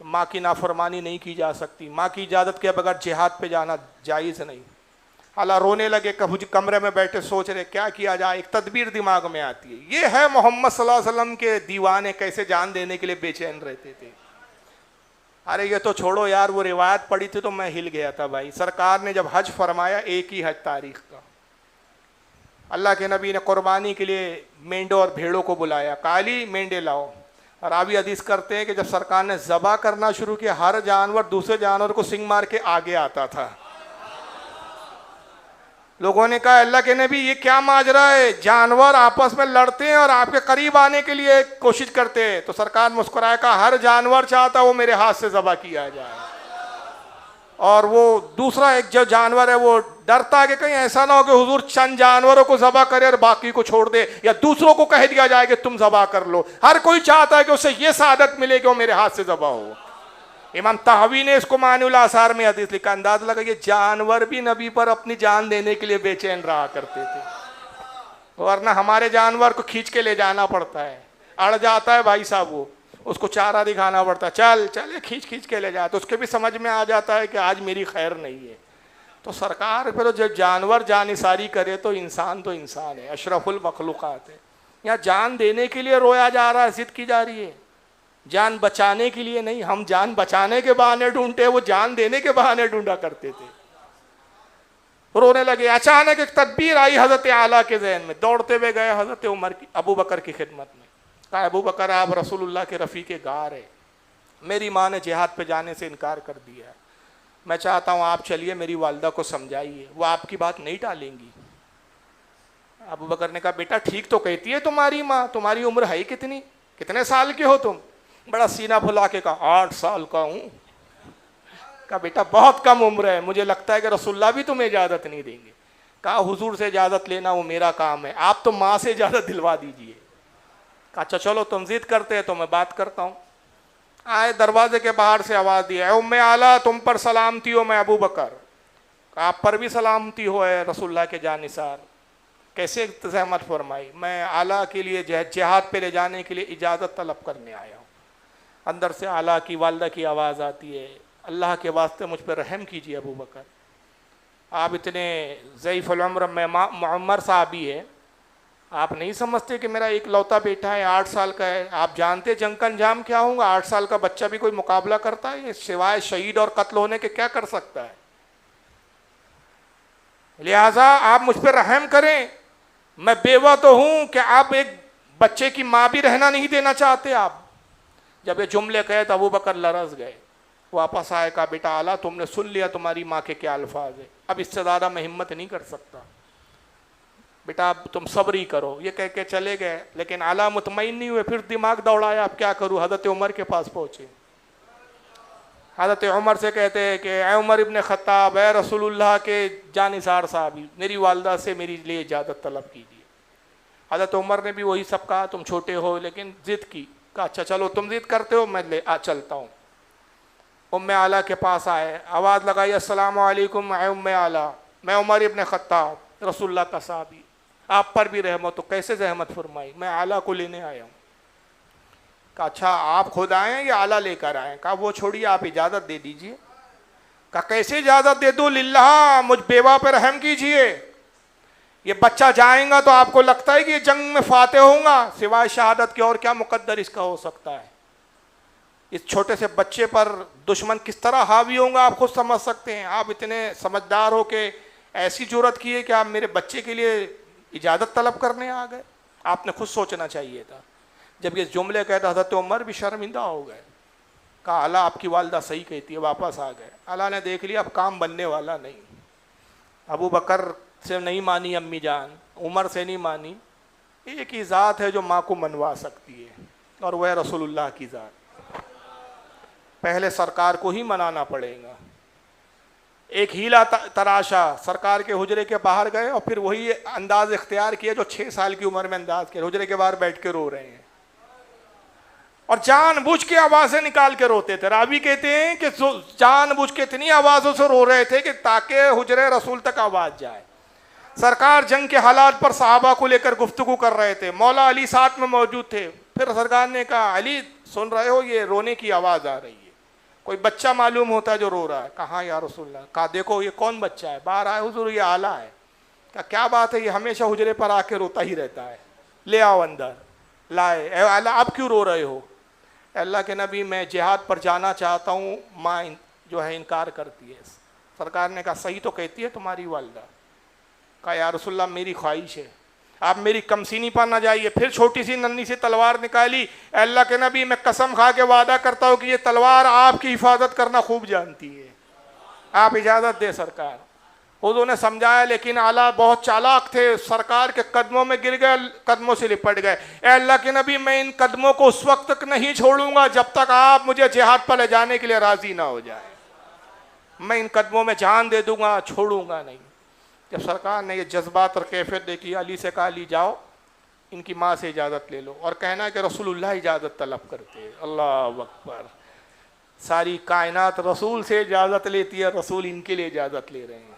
کہ ماں کی نافرمانی نہیں کی جا سکتی, ماں کی اجازت کے بغیر جہاد پہ جانا جائز نہیں. اعلیٰ رونے لگے. کمرے میں بیٹھے سوچ رہے کیا کیا جائے. ایک تدبیر دماغ میں آتی ہے, یہ ہے محمد صلی اللہ علیہ وسلم کے دیوانے, کیسے جان دینے کے لیے بے چین رہتے تھے. ارے یہ تو چھوڑو یار, وہ روایت پڑھی تھی تو میں ہل گیا تھا بھائی. سرکار نے جب حج فرمایا, ایک ہی حج تاریخ کا, اللہ کے نبی نے قربانی کے لیے مینڈوں اور بھیڑوں کو بلایا. کالی مینڈے لاؤ. اور راوی حدیث کرتے ہیں کہ جب سرکار نے ذبح کرنا شروع کیا, ہر جانور دوسرے جانور کو سنگ مار کے آگے آتا تھا. لوگوں نے کہا اللہ کے نبی یہ کیا ماجرا ہے, جانور آپس میں لڑتے ہیں اور آپ کے قریب آنے کے لیے کوشش کرتے ہیں. تو سرکار مسکرائے, کہا ہر جانور چاہتا وہ میرے ہاتھ سے ذبح کیا جائے. اور وہ دوسرا ایک جو جانور ہے وہ ڈرتا کہ کہیں ایسا نہ ہو کہ حضور چند جانوروں کو ذبح کرے اور باقی کو چھوڑ دے, یا دوسروں کو کہہ دیا جائے کہ تم ذبح کر لو. ہر کوئی چاہتا ہے کہ اسے یہ سعادت ملے کہ وہ میرے ہاتھ سے ذبح ہو. امام طحاوی نے اس کو معنی الاثار میں حدیث لکھا. انداز لگا یہ جانور بھی نبی پر اپنی جان دینے کے لیے بے چین رہا کرتے تھے, ورنہ ہمارے جانور کو کھینچ کے لے جانا پڑتا ہے, اڑ جاتا ہے بھائی صاحب, وہ اس کو چارہ دکھانا پڑتا ہے, چل چل کھینچ کے لے جاتا, تو اس کے بھی سمجھ میں آ جاتا ہے کہ آج میری خیر نہیں ہے. تو سرکار پھر جب جانور جان نثاری کرے تو انسان ہے, اشرف المخلوقات ہے. یہاں جان دینے کے لیے رویا جا رہا ہے, ضد کی جا رہی ہے, جان بچانے کے لیے نہیں. ہم جان بچانے کے بہانے ڈھونڈتے, وہ جان دینے کے بہانے ڈھونڈا کرتے تھے. رونے لگے. اچانک ایک تدبیر آئی حضرت اعلیٰ کے ذہن میں, دوڑتے ہوئے گئے حضرت عمر کی ابو بکر کی خدمت میں. کہا ابو بکر آپ رسول اللہ کے رفیق غار ہے, میری ماں نے جہاد پہ جانے سے انکار کر دیا ہے, میں چاہتا ہوں آپ چلیے میری والدہ کو سمجھائیے, وہ آپ کی بات نہیں ٹالیں گی. ابو بکر نے کہا بیٹا ٹھیک تو کہتی ہے تمہاری ماں, تمہاری عمر ہے کتنی, کتنے سال کے ہو تم. بڑا سینہ پھلا کے کہا 8 سال کا ہوں. کہا بیٹا بہت کم عمر ہے, مجھے لگتا ہے کہ رسول اللہ بھی تمہیں اجازت نہیں دیں گے. کہا حضور سے اجازت لینا وہ میرا کام ہے, آپ تو ماں سے اجازت دلوا دیجئے. کہا اچھا چلو تم ضد کرتے ہیں تو میں بات کرتا ہوں. آئے, دروازے کے باہر سے آواز دی, اے ام اعلیٰ تم پر سلامتی ہو, میں ابو بکر. کہا آپ پر بھی سلامتی ہو اے رسول اللہ کے جانثار. کیسے زحمت فرمائی, میں اعلیٰ کے لیے جہاد پہ لے جانے کے لیے اجازت طلب کرنے آیا ہوں. اندر سے اعلیٰ کی والدہ کی آواز آتی ہے, اللہ کے واسطے مجھ پہ رحم کیجیے ابو بکر, آپ اتنے ضعیف العمر, میں معمر صحابی ہے, آپ نہیں سمجھتے کہ میرا ایک لوتا بیٹا ہے 8 سال کا ہے, آپ جانتے جنگ کا انجام کیا ہوگا, 8 سال کا بچہ بھی کوئی مقابلہ کرتا ہے, سوائے شہید اور قتل ہونے کے کیا کر سکتا ہے. لہٰذا آپ مجھ پہ رحم کریں, میں بیوہ تو ہوں کہ آپ ایک بچے کی ماں بھی رہنا نہیں دینا چاہتے آپ. جب یہ جملے کہے تو ابو بکر لرز گئے, واپس آئے. کہا بیٹا اعلیٰ تم نے سن لیا تمہاری ماں کے کیا الفاظ ہیں, اب اس سے زیادہ میں ہمت نہیں کر سکتا, بیٹا اب تم صبر ہی کرو. یہ کہہ کے چلے گئے, لیکن اعلیٰ مطمئن نہیں ہوئے, پھر دماغ دوڑایا اب کیا کروں. حضرت عمر کے پاس پہنچے, حضرت عمر سے کہتے ہیں کہ اے عمر ابن خطاب, اے رسول اللہ کے جانثار صحابی, میری والدہ سے میری لیے اجازت طلب کیجیے. حضرت عمر نے بھی وہی سب کہا, تم چھوٹے ہو, لیکن ضد کی. کہا اچھا چلو تم ضد کرتے ہو, میں چلتا ہوں. ام اعلیٰ کے پاس آئے, آواز لگائی, السلام علیکم اے ام اعلیٰ, میں عمر ابن خطاب رسول اللہ کا صحابی, آپ پر بھی رحمت ہو, کیسے زحمت فرمائی, میں اعلیٰ کو لینے آیا ہوں. کہا اچھا آپ خود آئے ہیں یا اعلیٰ لے کر آئے ہیں؟ کہا وہ چھوڑیے, آپ اجازت دے دیجئے. کہا کیسے اجازت دے دوں, للہ مجھ بیوہ پر رحم کیجئے, یہ بچہ جائیں گا تو آپ کو لگتا ہے کہ یہ جنگ میں فاتح ہوں گا, سوائے شہادت کے اور کیا مقدر اس کا ہو سکتا ہے. اس چھوٹے سے بچے پر دشمن کس طرح حاوی ہوں گا آپ خود سمجھ سکتے ہیں. آپ اتنے سمجھدار ہو کہ ایسی جرأت کی ہے کہ آپ میرے بچے کے لیے اجازت طلب کرنے آ گئے. آپ نے خود سوچنا چاہیے تھا. جب یہ جملے کہتا حضرت عمر بھی شرمندہ ہو گئے. کہا اللہ آپ کی والدہ صحیح کہتی ہے, واپس آ گئے. اللہ نے دیکھ لیا اب کام بننے والا نہیں. ابو بکر سے نہیں مانی امی جان, عمر سے نہیں مانی, ایک ہی ذات ہے جو ماں کو منوا سکتی ہے اور وہ ہے رسول اللہ کی ذات. پہلے سرکار کو ہی منانا پڑے گا. ایک ہیلا تراشا, سرکار کے حجرے کے باہر گئے اور پھر وہی انداز اختیار کیا جو 6 سال کی عمر میں انداز کیا, حجرے کے باہر بیٹھ کے رو رہے ہیں اور جان بوجھ کے آوازیں نکال کے روتے تھے. راوی کہتے ہیں کہ جان بوجھ کے اتنی آوازوں سے رو رہے تھے کہ تاکہ حجرے رسول تک آواز جائے. سرکار جنگ کے حالات پر صحابہ کو لے کر گفتگو کر رہے تھے. مولا علی ساتھ میں موجود تھے. پھر سرکار نے کہا علی سن رہے ہو, یہ رونے کی آواز آ رہی ہے, کوئی بچہ معلوم ہوتا ہے جو رو رہا ہے. کہاں یا رسول اللہ. کہا دیکھو یہ کون بچہ ہے, باہر آئے حضور یہ اعلیٰ ہے. کہا کیا بات ہے, یہ ہمیشہ حجرے پر آ کے روتا ہی رہتا ہے, لے آؤ اندر. لائے. اے اعلیٰ آپ کیوں رو رہے ہو؟ اللہ کے نبی میں جہاد پر جانا چاہتا ہوں, ماں جو ہے انکار کرتی ہے. سرکار نے کہا صحیح تو کہتی ہے تمہاری والدہ. کہا یا رسول اللہ میری خواہش ہے, آپ میری کمسینی پر نہ جائیے. پھر چھوٹی سی ننھی سی تلوار نکالی. اے اللہ کے نبی میں قسم کھا کے وعدہ کرتا ہوں کہ یہ تلوار آپ کی حفاظت کرنا خوب جانتی ہے, آپ اجازت دے سرکار. حضور نے سمجھایا لیکن اعلیٰ بہت چالاک تھے, سرکار کے قدموں میں گر گئے, قدموں سے لپٹ گئے. اے اللہ کے نبی میں ان قدموں کو اس وقت تک نہیں چھوڑوں گا جب تک آپ مجھے جہاد پر لے جانے کے لیے راضی نہ ہو جائے. میں ان قدموں میں جان دے دوں گا, چھوڑوں گا نہیں. جب سرکار نے یہ جذبات اور کیفیت دیکھی, علی سے کہا علی جاؤ ان کی ماں سے اجازت لے لو اور کہنا کہ رسول اللہ اجازت طلب کرتے. اللہ اکبر. ساری کائنات رسول سے اجازت لیتی ہے, رسول ان کے لیے اجازت لے رہے ہیں.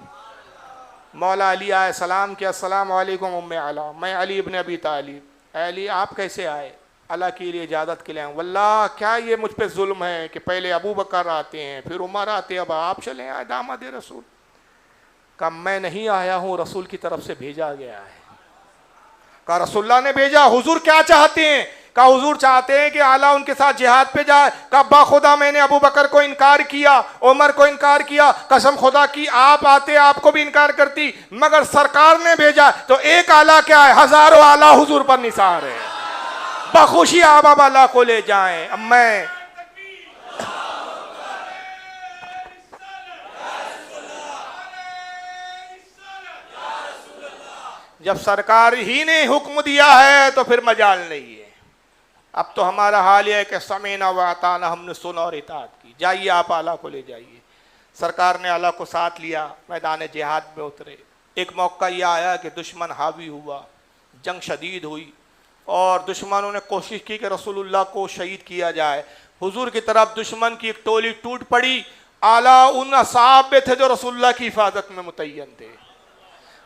مولا علی آئے, سلام کیا, السلام علیکم ام اعلیٰ, میں علی ابن ابی طالب. اے علی آپ کیسے آئے؟ اللہ کے لیے اجازت کے لیے آئے. واللہ کیا یہ مجھ پہ ظلم ہے کہ پہلے ابو بکر آتے ہیں پھر عمر آتے ہیں, اب آپ چلے آئے داماد رسول. کہا میں نہیں آیا ہوں, رسول کی طرف سے بھیجا گیا ہے. کہا رسول اللہ نے بھیجا, حضور کیا چاہتے ہیں؟ کہا حضور چاہتے ہیں کہ اعلیٰ ان کے ساتھ جہاد پہ جائے. کہا با خدا میں نے ابو بکر کو انکار کیا, عمر کو انکار کیا, قسم خدا کی آپ آتے آپ کو بھی انکار کرتی, مگر سرکار نے بھیجا تو ایک اعلیٰ کیا ہے, ہزاروں اعلیٰ حضور پر نثار ہے. بخوشی آپ اب اعلیٰ کو لے جائیں. اب میں جب سرکار ہی نے حکم دیا ہے تو پھر مجال نہیں ہے. اب تو ہمارا حال یہ ہے کہ سمینا و اطعنا, ہم نے سنا اور اطاعت کی. جائیے آپ اعلیٰ کو لے جائیے. سرکار نے اعلیٰ کو ساتھ لیا, میدان جہاد میں اترے. ایک موقع یہ آیا کہ دشمن حاوی ہوا, جنگ شدید ہوئی اور دشمنوں نے کوشش کی کہ رسول اللہ کو شہید کیا جائے. حضور کی طرف دشمن کی ایک ٹولی ٹوٹ پڑی. اعلیٰ ان اصحاب میں تھے جو رسول اللہ کی حفاظت میں متعین تھے.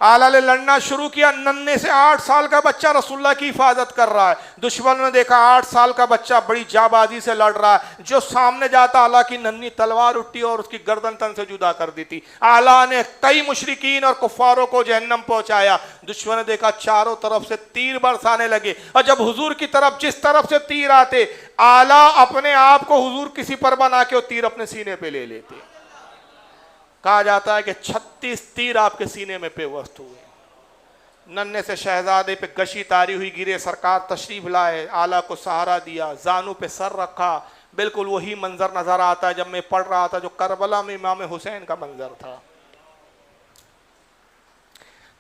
اعلیٰ نے لڑنا شروع کیا. ننھے سے 8 سال کا بچہ رسول اللہ کی حفاظت کر رہا ہے. دشمنوں نے دیکھا 8 سال کا بچہ بڑی جابازی سے لڑ رہا ہے, جو سامنے جاتا اعلیٰ کی ننھی تلوار اٹھتی اور اس کی گردن تن سے جدا کر دیتی. اعلیٰ نے کئی مشرکین اور کفاروں کو جہنم پہنچایا. دشمن نے دیکھا چاروں طرف سے تیر برسانے لگے, اور جب حضور کی طرف جس طرف سے تیر آتے اعلیٰ اپنے آپ کو حضور کسی پر بنا کے وہ تیر اپنے سینے پہ لے لیتے. کہا جاتا ہے کہ 36 تیر آپ کے سینے میں پیوست ہوئے. ننھے سے شہزادے پہ گشی تاری ہوئی گرے. سرکار تشریف لائے, اعلیٰ کو سہارا دیا, زانو پہ سر رکھا. بالکل وہی منظر نظر آتا ہے جب میں پڑھ رہا تھا جو کربلا میں امام حسین کا منظر تھا.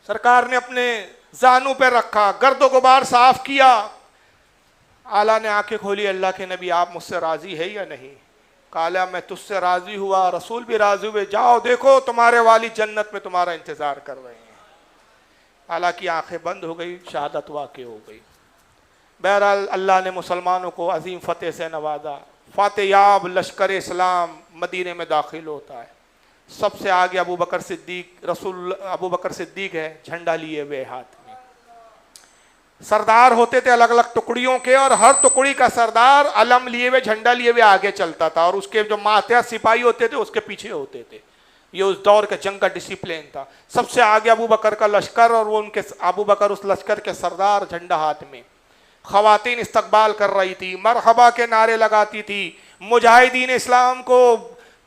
سرکار نے اپنے زانو پہ رکھا, گرد و غبار صاف کیا. اعلیٰ نے آنکھیں کھولی, اللہ کے نبی آپ مجھ سے راضی ہے یا نہیں؟ کہا میں تجھ سے راضی ہوا, رسول بھی راضی ہوئے, جاؤ دیکھو تمہارے والد جنت میں تمہارا انتظار کر رہے ہیں. اعلیٰ کی آنکھیں بند ہو گئی, شہادت واقع ہو گئی. بہرحال اللہ نے مسلمانوں کو عظیم فتح سے نوازا. فاتح یاب لشکر اسلام مدینے میں داخل ہوتا ہے. سب سے آگے ابو بکر صدیق، ابو بکر صدیق ہے جھنڈا لیے ہوئے ہاتھ میں. سردار ہوتے تھے الگ الگ ٹکڑیوں کے، اور ہر ٹکڑی کا سردار علم لیے ہوئے جھنڈا لیے ہوئے آگے چلتا تھا، اور اس کے جو ماتحت سپاہی ہوتے تھے اس کے پیچھے ہوتے تھے. یہ اس دور کے جنگ کا ڈسپلین تھا. سب سے آگے ابو بکر کا لشکر، اور وہ ان کے ابو بکر اس لشکر کے سردار، جھنڈا ہاتھ میں. خواتین استقبال کر رہی تھی، مرحبا کے نعرے لگاتی تھی. مجاہدین اسلام کو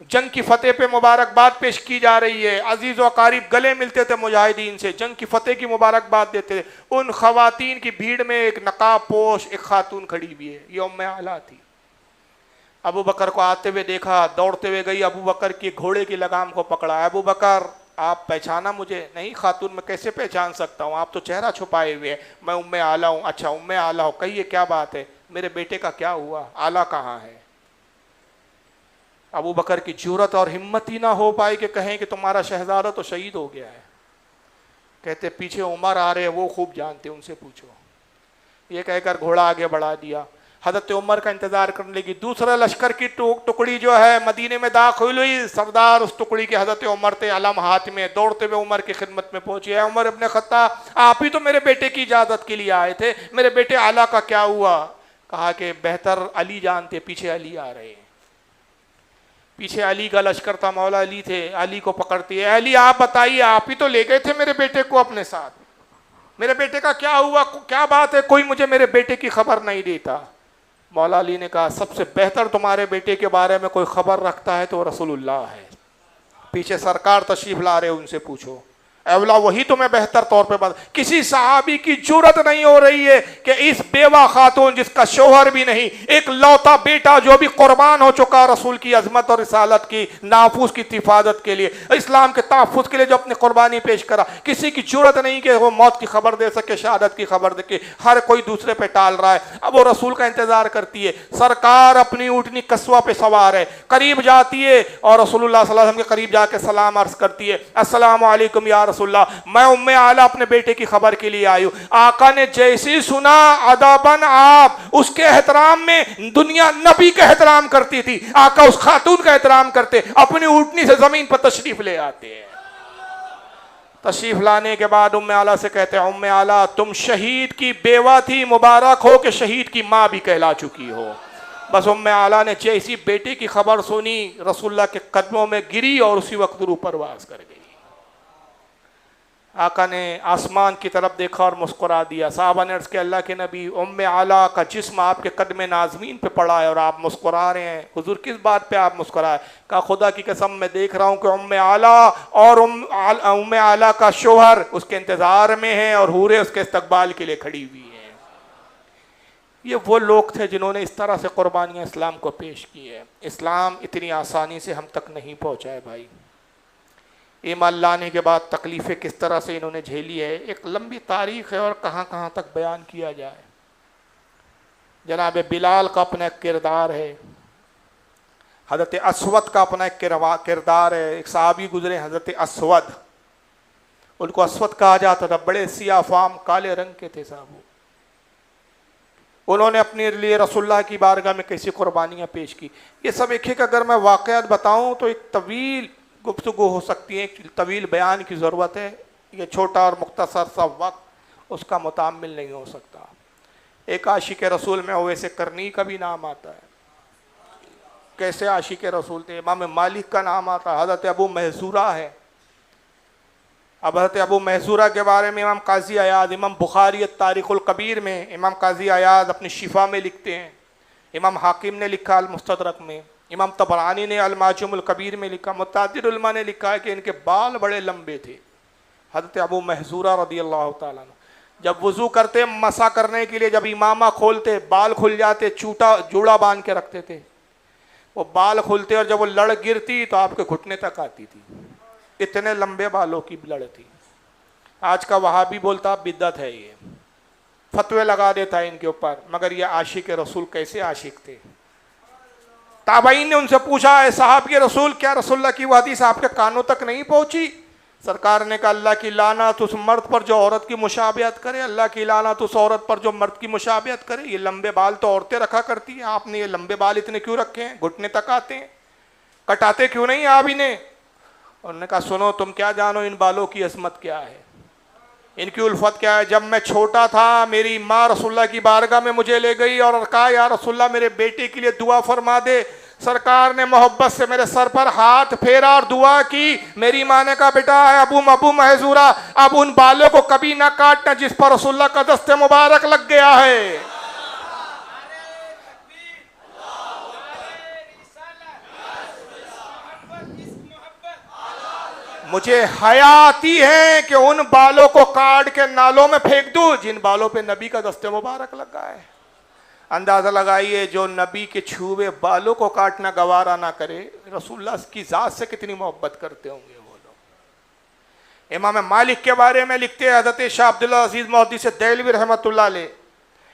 جنگ کی فتح پہ مبارکباد پیش کی جا رہی ہے. عزیز و اقارب گلے ملتے تھے مجاہدین سے، جنگ کی فتح کی مبارکباد دیتے تھے. ان خواتین کی بھیڑ میں ایک نقاب پوش ایک خاتون کھڑی ہوئی ہے، یہ ام اعلیٰ تھی. ابو بکر کو آتے ہوئے دیکھا، دوڑتے ہوئے گئی، ابو بکر کی گھوڑے کی لگام کو پکڑا. ابو بکر آپ پہچانا مجھے؟ نہیں خاتون میں کیسے پہچان سکتا ہوں، آپ تو چہرہ چھپائے ہوئے ہیں. میں ام اعلیٰ ہوں. اچھا ام اعلیٰ ہو، کہیے کیا بات ہے، میرے بیٹے کا کیا ہوا، اعلیٰ کہاں ہے؟ ابو بکر کی جرأت اور ہمت ہی نہ ہو پائی کہ کہیں کہ تمہارا شہزادہ تو شہید ہو گیا ہے. کہتے پیچھے عمر آ رہے ہیں، وہ خوب جانتے، ان سے پوچھو. یہ کہہ کر گھوڑا آگے بڑھا دیا. حضرت عمر کا انتظار کرنے لگی. دوسرا لشکر کی ٹکڑی جو ہے مدینے میں داخل ہوئی. سردار اس ٹکڑی کے حضرت عمر تھے، علم ہاتھ میں. دوڑتے ہوئے عمر کی خدمت میں پہنچے. عمر ابن خطاب، آپ ہی تو میرے بیٹے کی اجازت کے لیے آئے تھے، میرے بیٹے اعلیٰ کا کیا ہوا؟ کہا کہ بہتر علی جانتے، پیچھے علی آ رہے ہیں. پیچھے علی کا لشکر تھا، مولا علی تھے. علی کو پکڑتی ہے، علی آپ بتائیے، آپ ہی تو لے گئے تھے میرے بیٹے کو اپنے ساتھ، میرے بیٹے کا کیا ہوا، کیا بات ہے، کوئی مجھے میرے بیٹے کی خبر نہیں دیتا. مولا علی نے کہا سب سے بہتر تمہارے بیٹے کے بارے میں کوئی خبر رکھتا ہے تو رسول اللہ ہے. پیچھے سرکار تشریف لا رہے، ان سے پوچھو. اولا وہی تمہیں بہتر طور پہ بات. کسی صحابی کی جرأت نہیں ہو رہی ہے کہ اس بیوہ خاتون جس کا شوہر بھی نہیں، ایک لوتا بیٹا جو بھی قربان ہو چکا رسول کی عظمت اور رسالت کی نافوذ کی حفاظت کے لیے، اسلام کے تحفظ کے لیے جو اپنی قربانی پیش کرا، کسی کی جرأت نہیں کہ وہ موت کی خبر دے سکے، شہادت کی خبر دے کے. ہر کوئی دوسرے پہ ٹال رہا ہے. اب وہ رسول کا انتظار کرتی ہے. سرکار اپنی اونٹنی قصوہ پہ سوار ہے، قریب جاتی ہے اور رسول اللہ صلی اللہ علیہ وسلم کے قریب جا کے سلام عرض کرتی ہے. السلام علیکم یا رسول اللہ، میں ام اعلیٰ اپنے بیٹے کی خبر کے لیے آئی ہوں. آقا نے جیسی سنا ادباً آپ اس کے احترام میں دنیا نبی کا احترام کرتی تھی، آقا اس خاتون کا احترام کرتے، اپنی اونٹنی سے زمین پر تشریف لے آتے ہیں. تشریف لانے کے بعد ام اعلیٰ سے کہتے ہیں ام اعلیٰ تم شہید کی بیوہ تھی، مبارک ہو کہ شہید کی ماں بھی کہلا چکی ہو. بس ام اعلیٰ نے جیسی بیٹے کی خبر سنی رسول اللہ کے قدموں میں گری اور اسی وقت روح پرواز کر گئی. آقا نے آسمان کی طرف دیکھا اور مسکرا دیا. صحابہ نے عرض کیا اللہ کے نبی، ام اعلیٰ کا جسم آپ کے قدم نازمین پہ پڑا ہے اور آپ مسکرا رہے ہیں، حضور کس بات پہ آپ مسکرائے؟ کہا خدا کی قسم میں دیکھ رہا ہوں کہ ام اعلیٰ اور ام اعلیٰ کا شوہر اس کے انتظار میں ہیں اور حوریں اس کے استقبال کے لیے کھڑی ہوئی ہیں. یہ وہ لوگ تھے جنہوں نے اس طرح سے قربانیاں اسلام کو پیش کی ہے. اسلام اتنی آسانی سے ہم تک نہیں پہنچا ہے بھائی. ایمان لانے کے بعد تکلیفیں کس طرح سے انہوں نے جھیلی ہے، ایک لمبی تاریخ ہے اور کہاں کہاں تک بیان کیا جائے. جناب بلال کا اپنا ایک کردار ہے، حضرت اسود کا اپنا ایک کردار ہے. ایک صحابی گزرے حضرت اسود، ان کو اسود کہا جاتا تھا، بڑے سیاہ فام کالے رنگ کے تھے صاحب. انہوں نے اپنے لیے رسول اللہ کی بارگاہ میں کیسی قربانیاں پیش کی. یہ سب ایک ایک اگر میں واقعات بتاؤں تو ایک طویل گفتگو ہو سکتی ہے، ایک طویل بیان کی ضرورت ہے. یہ چھوٹا اور مختصر سا وقت اس کا متحمل نہیں ہو سکتا. ایک عاشق رسول میں اویس کرنی کا بھی نام آتا ہے. کیسے عاشق رسول تھے. امام مالک کا نام آتا ہے. حضرت ابو محذورہ ہے. اب حضرت ابو محذورہ کے بارے میں امام قاضی عیاض، امام بخاری تاریخ الکبیر میں، امام قاضی عیاض اپنی شفا میں لکھتے ہیں، امام حاکم نے لکھا المستدرک میں، امام طبرانی نے المعجم الکبیر میں لکھا، متعدد علماء نے لکھا ہے کہ ان کے بال بڑے لمبے تھے. حضرت ابو محذورہ رضی اللہ تعالیٰ عنہ جب وضو کرتے مسا کرنے کے لیے جب امامہ کھولتے بال کھل جاتے، جوڑا باندھ کے رکھتے تھے. وہ بال کھلتے اور جب وہ لڑ گرتی تو آپ کے گھٹنے تک آتی تھی. اتنے لمبے بالوں کی لڑ تھی. آج کا وہابی بولتا بدعت ہے، یہ فتوے لگا دیتا ہے ان کے اوپر. مگر یہ عاشق رسول کیسے عاشق تھے. تابعین نے ان سے پوچھا اے صحابی رسول، کیا رسول اللہ کی وہ حدیث آپ کے کانوں تک نہیں پہنچی؟ سرکار نے کہا اللہ کی لعنت اس مرد پر جو عورت کی مشابہت کرے، اللہ کی لعنت اس عورت پر جو مرد کی مشابہت کرے. یہ لمبے بال تو عورتیں رکھا کرتی ہیں، آپ نے یہ لمبے بال اتنے کیوں رکھے ہیں؟ گھٹنے تک آتے ہیں، کٹاتے کیوں نہیں آپ انہیں؟ انہوں نے کہا سنو تم کیا جانو ان بالوں کی عظمت کیا ہے، ان کی الفت کیا ہے. جب میں چھوٹا تھا میری ماں رسول اللہ کی بارگاہ میں مجھے لے گئی اور کہا یا رسول اللہ میرے بیٹے کے لیے دعا فرما دے. سرکار نے محبت سے میرے سر پر ہاتھ پھیرا اور دعا کی. میری ماں نے کہا بیٹا ابو محظورہ اب ان بالوں کو کبھی نہ کاٹنا جس پر رسول اللہ کا دست مبارک لگ گیا ہے. مجھے حیا آتی ہے کہ ان بالوں کو کاٹ کے نالوں میں پھینک دوں جن بالوں پہ نبی کا دست مبارک لگا ہے. اندازہ لگائیے جو نبی کے چھوئے بالوں کو کاٹنا گوارا نہ کرے، رسول اللہ کی ذات سے کتنی محبت کرتے ہوں گے وہ لوگ. امام مالک کے بارے میں لکھتے ہیں حضرت شاہ عبداللہ عزیز محدث دہلوی رحمۃ اللہ علیہ.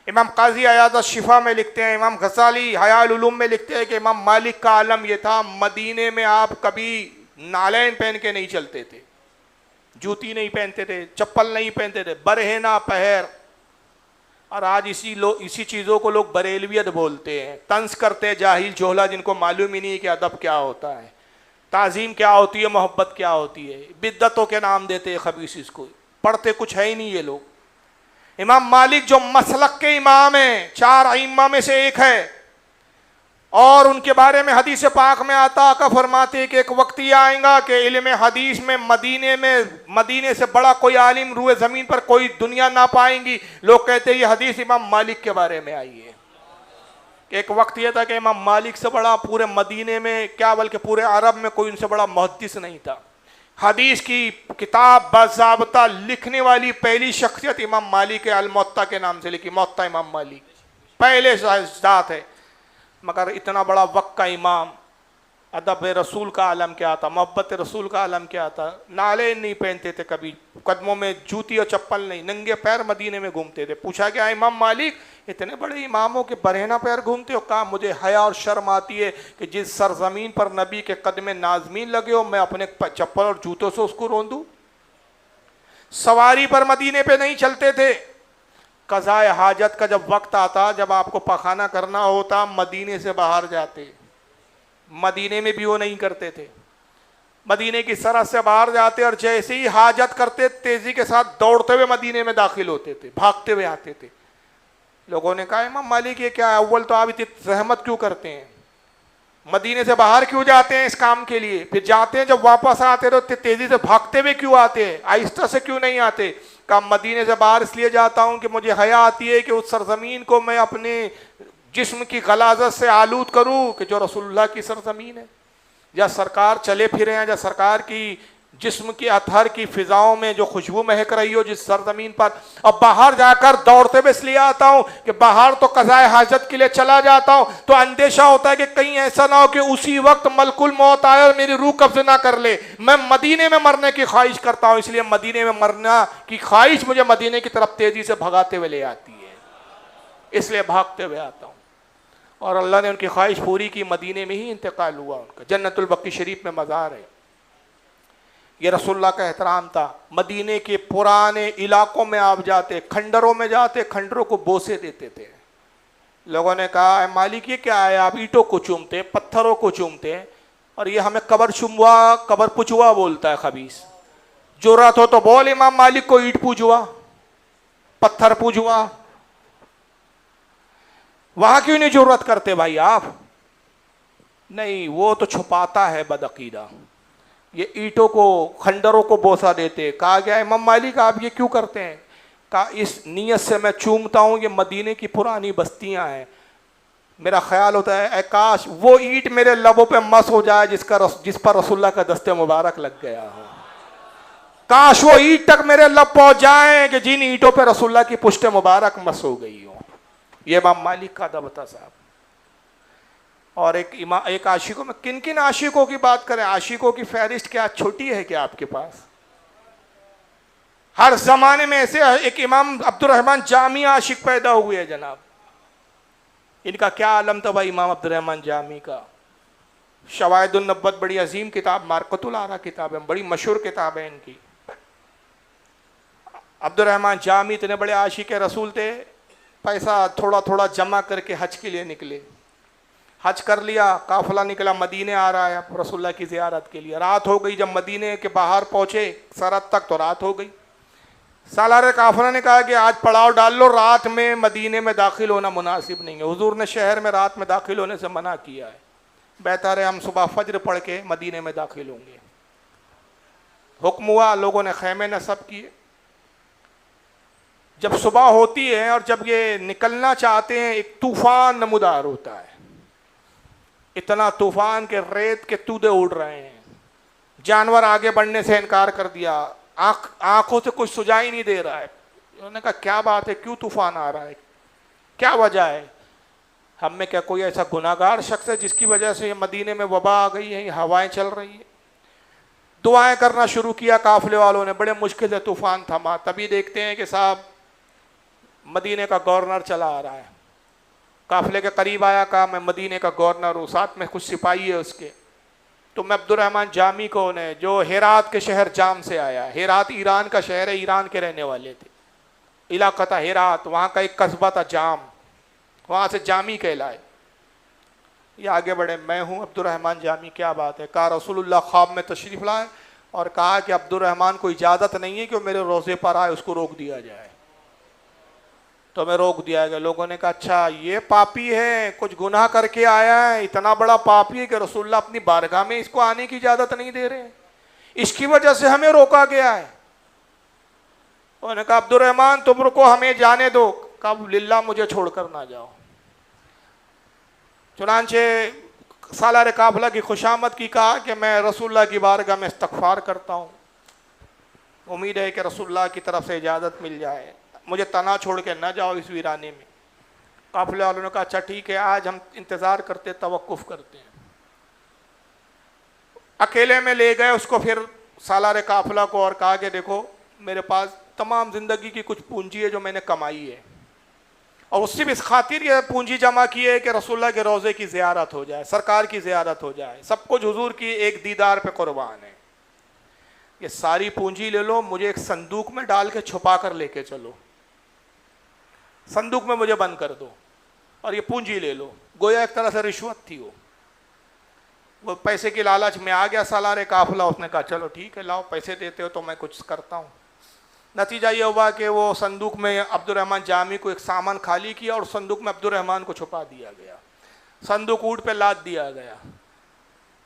امام قاضی عیاض الشفا میں لکھتے ہیں، امام غزالی حیاء العلوم میں لکھتے ہیں کہ امام مالک کا عالم یہ تھا مدینے میں آپ کبھی نالین پہن کے نہیں چلتے تھے، جوتی نہیں پہنتے تھے، چپل نہیں پہنتے تھے، برہنہ پہر. اور آج اسی چیزوں کو لوگ بریلویت بولتے ہیں، طنز کرتے ہیں جاہل جوہلا جن کو معلوم ہی نہیں کہ ادب کیا ہوتا ہے، تعظیم کیا ہوتی ہے، محبت کیا ہوتی ہے. بدعتوں کے نام دیتے ہیں خبیث اس کو، پڑھتے کچھ ہے ہی نہیں یہ لوگ. امام مالک جو مسلک کے امام ہیں، 4 ائمہ میں سے ایک ہے، اور ان کے بارے میں حدیث پاک میں آتا آقا فرماتے ہیں کہ ایک وقت یہ آئے گا کہ علم حدیث میں مدینے سے بڑا کوئی عالم روئے زمین پر کوئی دنیا نہ پائیں گی. لوگ کہتے ہیں یہ حدیث امام مالک کے بارے میں آئی ہے کہ ایک وقت یہ تھا کہ امام مالک سے بڑا پورے مدینے میں کیا بلکہ پورے عرب میں کوئی ان سے بڑا محدث نہیں تھا. حدیث کی کتاب باضابطہ لکھنے والی پہلی شخصیت امام مالک ہے، الموطا کے نام سے لکھی، موطا امام مالک پہلے ذات ہے. مگر اتنا بڑا وقت کا امام، ادب رسول کا عالم کیا تھا، محبت رسول کا عالم کیا تھا. نالے نہیں پہنتے تھے، کبھی قدموں میں جوتی اور چپل نہیں، ننگے پیر مدینے میں گھومتے تھے. پوچھا گیا امام مالک اتنے بڑے اماموں کے برہنہ پیر گھومتے ہو؟ کہا مجھے حیا اور شرم آتی ہے کہ جس سرزمین پر نبی کے قدم نازمین لگے ہو میں اپنے چپل اور جوتوں سے اس کو روندوں. سواری پر مدینے پہ نہیں چلتے تھے. قضاء حاجت کا جب وقت آتا، جب آپ کو پخانہ کرنا ہوتا، مدینے سے باہر جاتے. مدینے میں بھی وہ نہیں کرتے تھے، مدینے کی سرحد سے باہر جاتے اور جیسے ہی حاجت کرتے تیزی کے ساتھ دوڑتے ہوئے مدینے میں داخل ہوتے تھے، بھاگتے ہوئے آتے تھے. لوگوں نے کہا امام مالک یہ کیا ہے، اول تو آپ اتنی زحمت کیوں کرتے ہیں، مدینے سے باہر کیوں جاتے ہیں اس کام کے لیے، پھر جاتے ہیں جب واپس آتے تو تیزی سے بھاگتے ہوئے کیوں آتے ہیں، آہستہ سے کیوں نہیں آتے؟ کہا مدینے سے باہر اس لیے جاتا ہوں کہ مجھے حیا آتی ہے کہ اس سرزمین کو میں اپنے جسم کی غلاظت سے آلود کروں کہ جو رسول اللہ کی سرزمین ہے، یا سرکار چلے پھرے ہیں، یا سرکار کی جسم کی اطہر کی فضاؤں میں جو خوشبو مہک رہی ہو جس سرزمین پر. اب باہر جا کر دوڑتے ہوئے اس لیے آتا ہوں کہ باہر تو قضاء حاجت کے لیے چلا جاتا ہوں تو اندیشہ ہوتا ہے کہ کہیں ایسا نہ ہو کہ اسی وقت ملک الموت آئے اور میری روح قبض نہ کر لے. میں مدینے میں مرنے کی خواہش کرتا ہوں، اس لیے مدینے میں مرنا کی خواہش مجھے مدینے کی طرف تیزی سے بھگاتے ہوئے لے آتی ہے، اس لیے بھاگتے ہوئے آتا ہوں. اور اللہ نے ان کی خواہش پوری کی، مدینے میں ہی انتقال ہوا ان کا. جنت البقیع شریف میں مزار ہے. یہ رسول اللہ کا احترام تھا. مدینے کے پرانے علاقوں میں آپ جاتے، کھنڈروں میں جاتے، کھنڈروں کو بوسے دیتے تھے. لوگوں نے کہا اے مالک یہ کیا ہے، آپ اینٹوں کو چومتے، پتھروں کو چومتے، اور یہ ہمیں قبر چموا قبر پچوا بولتا ہے خبیث. جرأت ہو تو بول امام مالک کو اینٹ پوجوا، پتھر پوجوا. وہاں کیوں نہیں جرأت کرتے بھائی آپ؟ نہیں، وہ تو چھپاتا ہے بدعقیدہ. یہ اینٹوں کو کھنڈروں کو بوسا دیتے. کہا گیا امام مالک آپ یہ کیوں کرتے ہیں؟ کہا اس نیت سے میں چومتا ہوں، یہ مدینے کی پرانی بستیاں ہیں، میرا خیال ہوتا ہے اے کاش وہ اینٹ میرے لبوں پہ مس ہو جائے جس پر رسول اللہ کا دست مبارک لگ گیا ہو. کاش وہ اینٹ تک میرے لب پہنچ جائیں کہ جن اینٹوں پہ رسول اللہ کی پشت مبارک مس ہو گئی ہو. یہ امام مالک کا ادب تھا صاحب. اور ایک عاشقوں میں کن کن عاشقوں کی بات کریں، عاشقوں کی فہرست کیا چھوٹی ہے کیا آپ کے پاس؟ ہر زمانے میں ایسے ایک امام عبد الرحمن جامی عاشق پیدا ہوئے ہیں جناب. ان کا کیا عالم تھا بھائی امام عبد الرحمن جامی کا. شواہد النبوت بڑی عظیم کتاب، مارکۃ الآراء کتاب ہے، بڑی مشہور کتاب ہے ان کی۔ عبد الرحمن جامی اتنے بڑے عاشق رسول تھے، پیسہ تھوڑا تھوڑا جمع کر کے حج کے لیے نکلے، حج کر لیا، قافلہ نکلا، مدینے آ رہا ہے رسول اللہ کی زیارت کے لیے۔ رات ہو گئی، جب مدینے کے باہر پہنچے سرحد تک تو رات ہو گئی۔ سالار قافلہ نے کہا کہ آج پڑاؤ ڈال لو، رات میں مدینے میں داخل ہونا مناسب نہیں ہے، حضور نے شہر میں رات میں داخل ہونے سے منع کیا ہے، بہتر ہے ہم صبح فجر پڑھ کے مدینے میں داخل ہوں گے۔ حکم ہوا، لوگوں نے خیمے نصب کیے۔ جب صبح ہوتی ہے اور جب یہ نکلنا چاہتے ہیں، ایک طوفان نمودار ہوتا ہے، اتنا طوفان کہ ریت کے تودے اڑ رہے ہیں، جانور آگے بڑھنے سے انکار کر دیا، آنکھوں سے کچھ سجائی نہیں دے رہا ہے۔ انہوں نے کہا کیا بات ہے، کیوں طوفان آ رہا ہے، کیا وجہ ہے؟ ہم میں کیا کوئی ایسا گناہگار شخص ہے جس کی وجہ سے یہ مدینے میں وبا آ گئی ہے، یہ ہوائیں چل رہی ہیں؟ دعائیں کرنا شروع کیا قافلے والوں نے، بڑے مشکل سے طوفان تھما۔ تبھی دیکھتے ہیں کہ صاحب مدینے کا گورنر چلا آ رہا ہے، قافلے کے قریب آیا، کہا میں مدینے کا گورنر ہوں، ساتھ میں کچھ سپاہی ہے اس کے۔ تو میں عبد الرحمن جامی کون ہے، جو ہیرات کے شہر جام سے آیا ہے، ہیرات ایران کا شہر ہے، ایران کے رہنے والے تھے، علاقہ تھا ہیرات، وہاں کا ایک قصبہ تھا جام، وہاں سے جامی کہلائے۔ یہ آگے بڑھے، میں ہوں عبد الرحمن جامی، کیا بات ہے؟ کہا رسول اللہ خواب میں تشریف لائے اور کہا کہ عبد الرحمن کو اجازت نہیں ہے کہ وہ میرے روزے پر آئے، اس کو روک دیا جائے۔ تو میں روک دیا گیا۔ لوگوں نے کہا اچھا یہ پاپی ہے، کچھ گناہ کر کے آیا ہے، اتنا بڑا پاپی ہے کہ رسول اللہ اپنی بارگاہ میں اس کو آنے کی اجازت نہیں دے رہے، اس کی وجہ سے ہمیں روکا گیا ہے۔ انہوں نے کہا عبد الرحمن تم رکو، ہمیں جانے دو۔ کہا للہ مجھے چھوڑ کر نہ جاؤ۔ چنانچہ سالار قافلہ کی خوشامد کی، کہا کہ میں رسول اللہ کی بارگاہ میں استغفار کرتا ہوں، امید ہے کہ رسول اللہ کی طرف سے اجازت مل جائے، مجھے تنا چھوڑ کے نہ جاؤ اس ویرانے میں۔ قافلے والوں نے کہا اچھا ٹھیک ہے، آج ہم انتظار کرتے، توقف کرتے ہیں۔ اکیلے میں لے گئے اس کو پھر سالار قافلہ کو، اور کہا کہ دیکھو میرے پاس تمام زندگی کی کچھ پونجی ہے جو میں نے کمائی ہے، اور اس سے بھی اس خاطر یہ پونجی جمع کی ہے کہ رسول اللہ کے روضے کی زیارت ہو جائے، سرکار کی زیارت ہو جائے، سب کچھ حضور کی ایک دیدار پہ قربان ہے۔ یہ ساری پونجی لے لو، مجھے ایک صندوق میں ڈال کے چھپا کر لے کے چلو، صندوق میں مجھے بند کر دو، اور یہ پونجی لے لو۔ گویا ایک طرح سے رشوت تھی، وہ پیسے کی لالچ میں آ گیا سالار قافلہ، اس نے کہا چلو ٹھیک ہے لاؤ، پیسے دیتے ہو تو میں کچھ کرتا ہوں۔ نتیجہ یہ ہوا کہ وہ صندوق میں عبد الرحمن جامی کو ایک سامان خالی کیا اور صندوق میں عبد الرحمن کو چھپا دیا گیا، صندوق اونٹ پہ لاد دیا گیا۔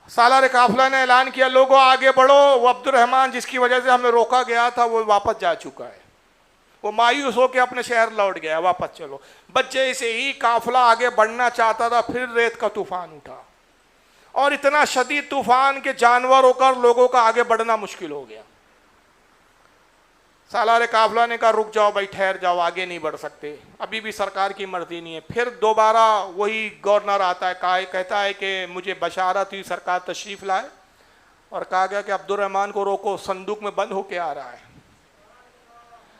سالار قافلہ نے اعلان کیا لوگوں آگے بڑھو، وہ عبد الرحمن جس کی وجہ سے ہمیں روکا گیا تھا وہ واپس جا چکا ہے، وہ مایوس ہو کے اپنے شہر لوٹ گیا، واپس چلو۔ بچے سے ہی قافلہ آگے بڑھنا چاہتا تھا، پھر ریت کا طوفان اٹھا، اور اتنا شدید طوفان کہ جانوروں کا اور لوگوں کا آگے بڑھنا مشکل ہو گیا۔ سالار قافلہ نے کہا رک جاؤ بھائی، ٹھہر جاؤ، آگے نہیں بڑھ سکتے، ابھی بھی سرکار کی مرضی نہیں ہے۔ پھر دوبارہ وہی گورنر آتا ہے، کہتا ہے کہ مجھے بشارت ہوئی سرکار تشریف لائے، اور کہا گیا کہ عبد الرحمن کو روکو، صندوق میں بند ہو کے آ رہا ہے،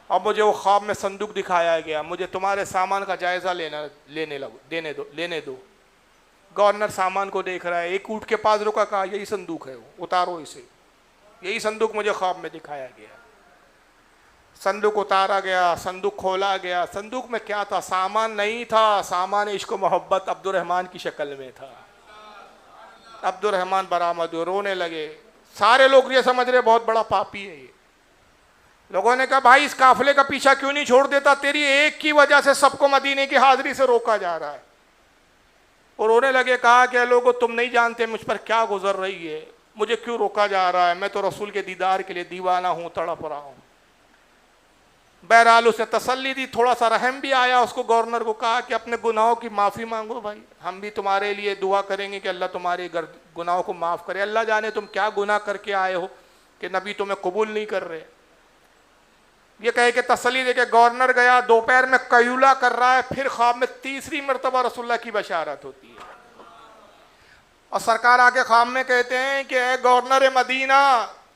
اب مجھے وہ خواب میں صندوق دکھایا گیا، مجھے تمہارے سامان کا جائزہ لینے دو۔ گورنر سامان کو دیکھ رہا ہے، ایک اونٹ کے پاس رکا، کہا یہی صندوق ہے، اتارو اسے، یہی صندوق مجھے خواب میں دکھایا گیا۔ صندوق اتارا گیا، صندوق کھولا گیا، صندوق میں کیا تھا؟ سامان نہیں تھا، سامان عشق و محبت عبد الرحمن کی شکل میں تھا۔ عبد الرحمن برآمد ہوئے، رونے لگے، سارے لوگ یہ سمجھ رہے بہت بڑا پاپی ہے یہ۔ لوگوں نے کہا بھائی اس قافلے کا پیچھا کیوں نہیں چھوڑ دیتا، تیری ایک کی وجہ سے سب کو مدینے کی حاضری سے روکا جا رہا ہے۔ اور رونے لگے، کہا کہ لوگوں تم نہیں جانتے مجھ پر کیا گزر رہی ہے، مجھے کیوں روکا جا رہا ہے، میں تو رسول کے دیدار کے لیے دیوانہ ہوں، تڑپ رہا ہوں۔ بہرحال اس نے تسلی دی، تھوڑا سا رحم بھی آیا اس کو، گورنر کو کہا کہ اپنے گناہوں کی معافی مانگو بھائی، ہم بھی تمہارے لیے دعا کریں گے کہ اللہ تمہارے گناہوں کو معاف کرے، اللہ جانے تم کیا گناہ کر کے آئے ہو کہ نبی تمہیں قبول نہیں کر رہے۔ یہ کہے کہ تسلی دے کے گورنر گیا، دوپہر میں قیلولہ کر رہا ہے، پھر خواب میں تیسری مرتبہ رسول اللہ کی بشارت ہوتی ہے، اور سرکار آ کے خواب میں کہتے ہیں کہ اے گورنر مدینہ،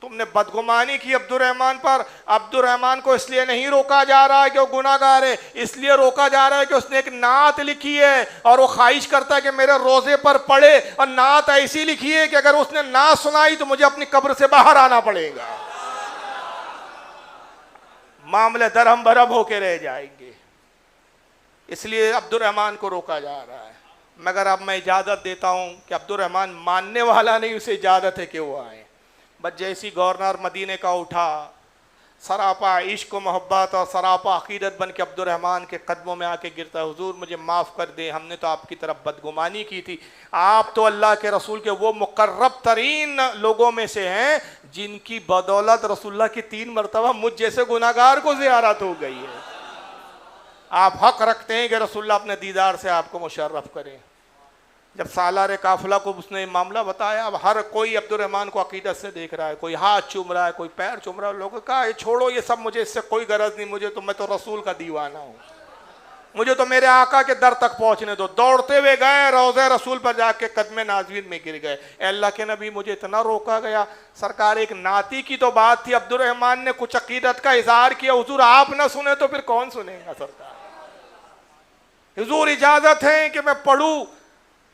تم نے بدگمانی کی عبد الرحمن پر. عبد الرحمن کو اس لیے نہیں روکا جا رہا ہے کہ وہ گناہ گار ہے, اس لیے روکا جا رہا ہے کہ اس نے ایک نعت لکھی ہے اور وہ خواہش کرتا ہے کہ میرے روزے پر پڑھے, اور نعت ایسی لکھی ہے کہ اگر اس نے نعت سنائی تو مجھے اپنی قبر سے باہر آنا پڑے گا, معاملے درہم برہم ہو کے رہ جائیں گے. اس لیے عبد الرحمن کو روکا جا رہا ہے. مگر اب میں اجازت دیتا ہوں کہ عبد الرحمن ماننے والا نہیں, اسے اجازت ہے کہ وہ آئے. بس جیسی گورنر مدینے کا اٹھا, سراپا عشق و محبت اور سراپا عقیدت بن کے عبد الرحمن کے قدموں میں آ کے گرتا, حضور مجھے معاف کر دیں, ہم نے تو آپ کی طرف بدگمانی کی تھی. آپ تو اللہ کے رسول کے وہ مقرب ترین لوگوں میں سے ہیں جن کی بدولت رسول اللہ کی 3 مرتبہ مجھ جیسے گناہ گار کو زیارت ہو گئی ہے. آپ حق رکھتے ہیں کہ رسول اللہ اپنے دیدار سے آپ کو مشرف کریں. جب سالار قافلہ کو اس نے معاملہ بتایا, اب ہر کوئی عبد الرحمن کو عقیدت سے دیکھ رہا ہے, کوئی ہاتھ چوم رہا ہے, کوئی پیر چوم رہا ہے. لوگوں نے کہا یہ چھوڑو, یہ سب مجھے اس سے کوئی غرض نہیں, میں تو رسول کا دیوانہ ہوں, مجھے تو میرے آقا کے در تک پہنچنے دو. دوڑتے ہوئے گئے, روضہ رسول پر جا کے قدم ناظرین میں گر گئے. اے اللہ کے نبی مجھے اتنا روکا گیا. سرکار ایک نعتی کی تو بات تھی, عبد الرحمن نے کچھ عقیدت کا اظہار کیا, حضور آپ نہ سنے تو پھر کون سنے گا. سرکار حضور اجازت ہے کہ میں پڑھوں.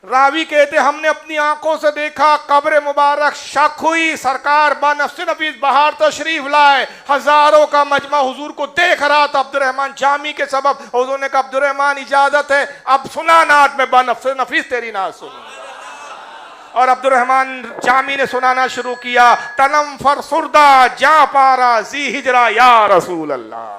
راوی کہتے ہم نے اپنی آنکھوں سے دیکھا, قبر مبارک شک ہوئی, سرکار با نفس نفیس باہر تشریف لائے, ہزاروں کا مجمع حضور کو دیکھ رہا تھا. عبد الرحمن جامی کے سبب حضور نے کہا عبد الرحمن اجازت ہے, اب سنا نعت, میں با نفس نفیس تیری نعت سنوں. اور عبد الرحمن جامی نے سنانا شروع کیا, تنم فرسردہ جاں پارا زی ہجرا یا رسول اللہ.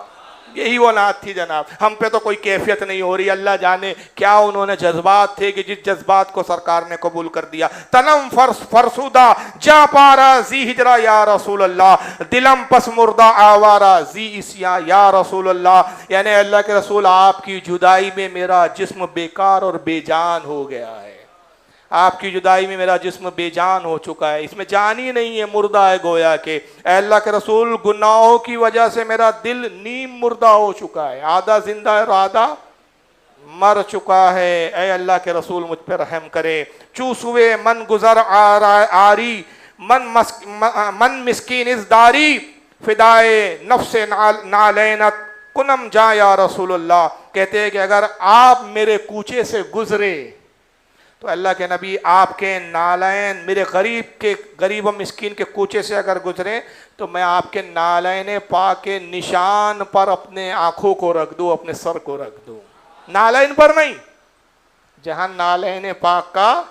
یہی وہ نعت تھی جناب. ہم پہ تو کوئی کیفیت نہیں ہو رہی, اللہ جانے کیا انہوں نے جذبات تھے کہ جس جذبات کو سرکار نے قبول کر دیا. تنم فرسودہ جا پارا زی ہجرا یا رسول اللہ, دلم پس مردہ آوارا زی اسیا یا رسول اللہ. یعنی اللہ کے رسول آپ کی جدائی میں میرا جسم بیکار اور بے جان ہو گیا ہے, آپ کی جدائی میں میرا جسم بے جان ہو چکا ہے, اس میں جان ہی نہیں ہے, مردہ ہے گویا کہ. اے اللہ کے رسول گناہوں کی وجہ سے میرا دل نیم مردہ ہو چکا ہے, آدھا زندہ ہے اور آدھا مر چکا ہے. اے اللہ کے رسول مجھ پہ رحم کرے. چوسوے من گزر آری من مسکین از داری, فدائے نفس نالینت کنم جا یا رسول اللہ. کہتے ہیں کہ اگر آپ میرے کوچے سے گزرے تو اللہ کے نبی آپ کے نالین میرے غریب و مسکین کے کوچے سے اگر گزریں تو میں آپ کے نالین پاک کے نشان پر اپنے آنکھوں کو رکھ دوں, اپنے سر کو رکھ دوں. نالین پر نہیں, جہاں نالین پاک کا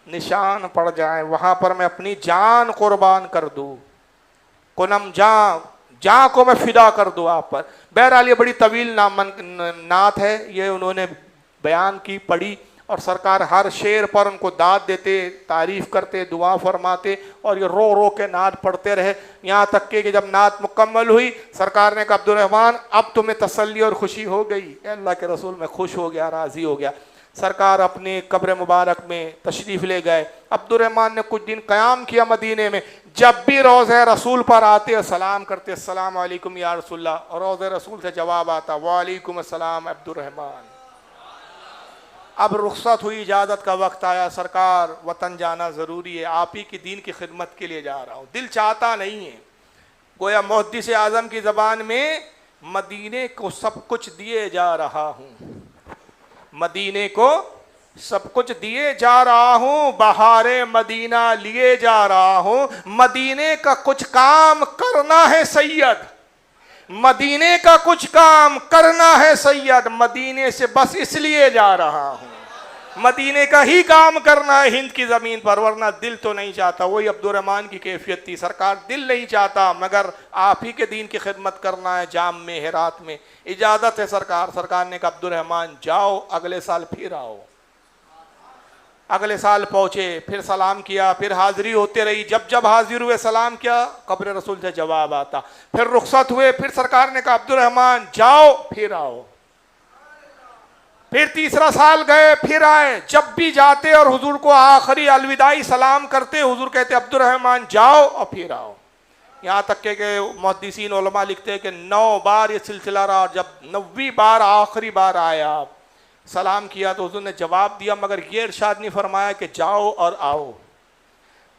نشان پڑ جائے وہاں پر میں اپنی جان قربان کر دوں. کنم جان کو میں فدا کر دوں آپ پر. بہرحال یہ بڑی طویل نعت ہے, یہ انہوں نے بیان کی, پڑھی, اور سرکار ہر شعر پر ان کو داد دیتے, تعریف کرتے, دعا فرماتے, اور یہ رو رو کے نعت پڑھتے رہے. یہاں تک کہ جب نعت مکمل ہوئی سرکار نے کہا عبد الرحمن اب تمہیں تسلی اور خوشی ہو گئی. اے اللہ کے رسول میں خوش ہو گیا, راضی ہو گیا. سرکار اپنی قبر مبارک میں تشریف لے گئے. عبد الرحمن نے کچھ دن قیام کیا مدینے میں. جب بھی روضہ رسول پر آتے اور سلام کرتے, السلام علیکم یا رسول اللہ, اور روضہ رسول سے جواب آتا وعلیکم السلام عبد الرحمن. اب رخصت ہوئی, اجازت کا وقت آیا, سرکار وطن جانا ضروری ہے, آپ ہی کی دین کی خدمت کے لیے جا رہا ہوں. دل چاہتا نہیں ہے, گویا محدث اعظم کی زبان میں مدینے کو سب کچھ دیے جا رہا ہوں, مدینے کو سب کچھ دیے جا رہا ہوں, بہار مدینہ لیے جا رہا ہوں. مدینے کا کچھ کام کرنا ہے سید, مدینے کا کچھ کام کرنا ہے سید, مدینے سے بس اس لیے جا رہا ہوں, مدینے کا ہی کام کرنا ہے ہند کی زمین پر, ورنہ دل تو نہیں چاہتا. وہی عبد الرحمن کی کیفیت تھی, سرکار دل نہیں چاہتا مگر آپ ہی کے دین کی خدمت کرنا ہے. جام میں, ہرات میں اجازت ہے سرکار. سرکار نے کہا عبد الرحمن جاؤ, اگلے سال پھر آؤ. اگلے سال پہنچے, پھر سلام کیا, پھر حاضری ہوتے رہی. جب حاضر ہوئے سلام کیا, قبر رسول سے جواب آتا. پھر رخصت ہوئے, پھر سرکار نے کہا عبد الرحمن جاؤ, پھر آؤ. پھر تیسرا سال گئے, پھر آئے. جب بھی جاتے اور حضور کو آخری الوداعی سلام کرتے, حضور کہتے عبد الرحمن جاؤ اور پھر آؤ. یہاں تک کہ محدثین علماء لکھتے ہیں کہ 9 بار یہ سلسلہ رہا, اور جب 9ویں بار آخری بار آئے آپ سلام کیا تو حضور نے جواب دیا, مگر یہ ارشاد نہیں فرمایا کہ جاؤ اور آؤ.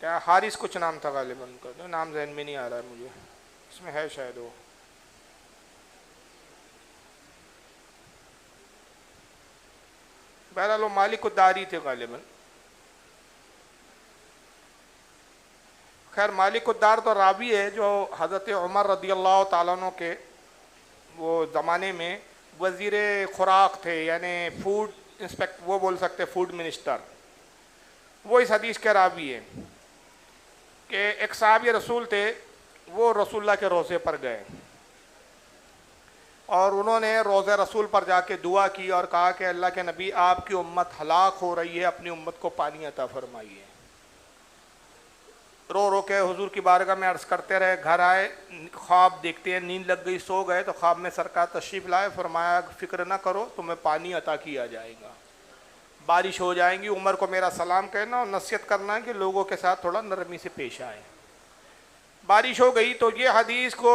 کیا حارث کچھ نام تھا غالباً کا، تو نام ذہن میں نہیں آ رہا ہے مجھے، اس میں ہے شاید وہ. بہرحال وہ مالک الداری تھے غالباً. خیر مالک الدار تو راوی ہے جو حضرت عمر رضی اللہ تعالیٰ عنہ کے وہ زمانے میں وزیر خوراک تھے، یعنی فوڈ انسپیکٹ، وہ بول سکتے فوڈ منسٹر. وہ اس حدیث کے راوی ہیں کہ ایک صحابی رسول تھے، وہ رسول اللہ کے روضے پر گئے اور انہوں نے روضہ رسول پر جا کے دعا کی اور کہا کہ اللہ کے نبی آپ کی امت ہلاک ہو رہی ہے، اپنی امت کو پانی عطا فرمائیے. رو رو کے حضور کی بارگاہ میں عرض کرتے رہے. گھر آئے، خواب دیکھتے ہیں، نیند لگ گئی، سو گئے تو خواب میں سرکار تشریف لائے، فرمایا فکر نہ کرو، تمہیں پانی عطا کیا جائے گا، بارش ہو جائیں گی. عمر کو میرا سلام کہنا اور نصیحت کرنا ہے کہ لوگوں کے ساتھ تھوڑا نرمی سے پیش آئے. بارش ہو گئی. تو یہ حدیث کو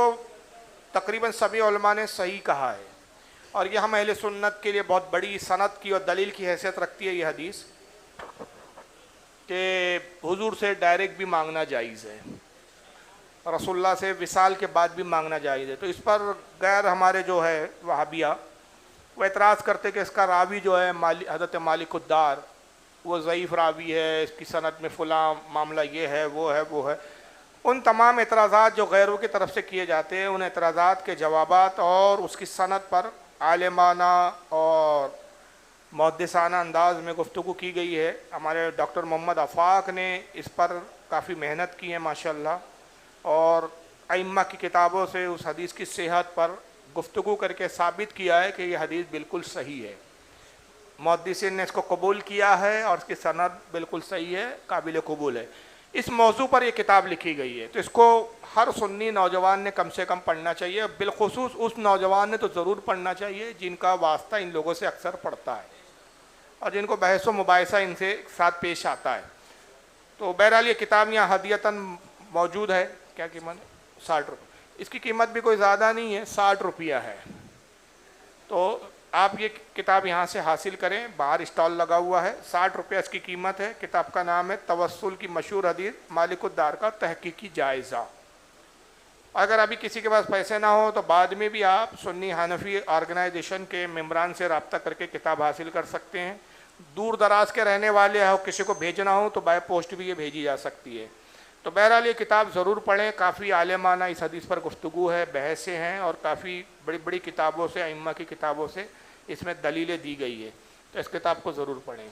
تقریباً سبھی علماء نے صحیح کہا ہے، اور یہ ہم اہل سنت کے لیے بہت بڑی سند کی اور دلیل کی حیثیت رکھتی ہے یہ حدیث، کہ حضور سے ڈائریکٹ بھی مانگنا جائز ہے، رسول اللہ سے وصال کے بعد بھی مانگنا جائز ہے. تو اس پر غیر ہمارے جو ہے وہابیہ وہ اعتراض کرتے کہ اس کا راوی جو ہے حضرت مالک الدار وہ ضعیف راوی ہے، اس کی سند میں فلاں معاملہ یہ ہے، وہ ہے وہ ہے. ان تمام اعتراضات جو غیروں کی طرف سے کیے جاتے ہیں، ان اعتراضات کے جوابات اور اس کی سند پر عالمانہ اور محدثانہ انداز میں گفتگو کی گئی ہے. ہمارے ڈاکٹر محمد آفاق نے اس پر کافی محنت کی ہے ماشاءاللہ، اور ائمہ کی کتابوں سے اس حدیث کی صحت پر گفتگو کر کے ثابت کیا ہے کہ یہ حدیث بالکل صحیح ہے. محدثین نے اس کو قبول کیا ہے اور اس کی سند بالکل صحیح ہے، قابل قبول ہے. اس موضوع پر یہ کتاب لکھی گئی ہے، تو اس کو ہر سنی نوجوان نے کم سے کم پڑھنا چاہیے. بالخصوص اس نوجوان نے تو ضرور پڑھنا چاہیے جن کا واسطہ ان لوگوں سے اکثر پڑتا ہے اور جن کو بحث و مباحثہ ان سے ساتھ پیش آتا ہے. تو بہرحال یہ کتاب یہاں ہدیتاً موجود ہے. کیا قیمت ہے؟ 60 روپے. اس کی قیمت بھی کوئی زیادہ نہیں ہے، 60 روپیہ ہے. تو آپ یہ کتاب یہاں سے حاصل کریں، باہر اسٹال لگا ہوا ہے، 60 روپیہ اس کی قیمت ہے. کتاب کا نام ہے توسل کی مشہور حدیث مالک الدار کا تحقیقی جائزہ. اگر ابھی کسی کے پاس پیسے نہ ہو تو بعد میں بھی آپ سنی حنفی آرگنائزیشن کے ممبران سے رابطہ کر کے کتاب حاصل کر سکتے ہیں. دور دراز کے رہنے والے ہو، کسی کو بھیجنا ہو تو بائی پوسٹ بھی یہ بھیجی جا سکتی ہے. تو بہرحال یہ کتاب ضرور پڑھیں. کافی عالمانہ اس حدیث پر گفتگو ہے، بحثیں ہیں، اور کافی بڑی بڑی کتابوں سے، ائمہ کی کتابوں سے اس میں دلیلیں دی گئی ہے. تو اس کتاب کو ضرور پڑھیں.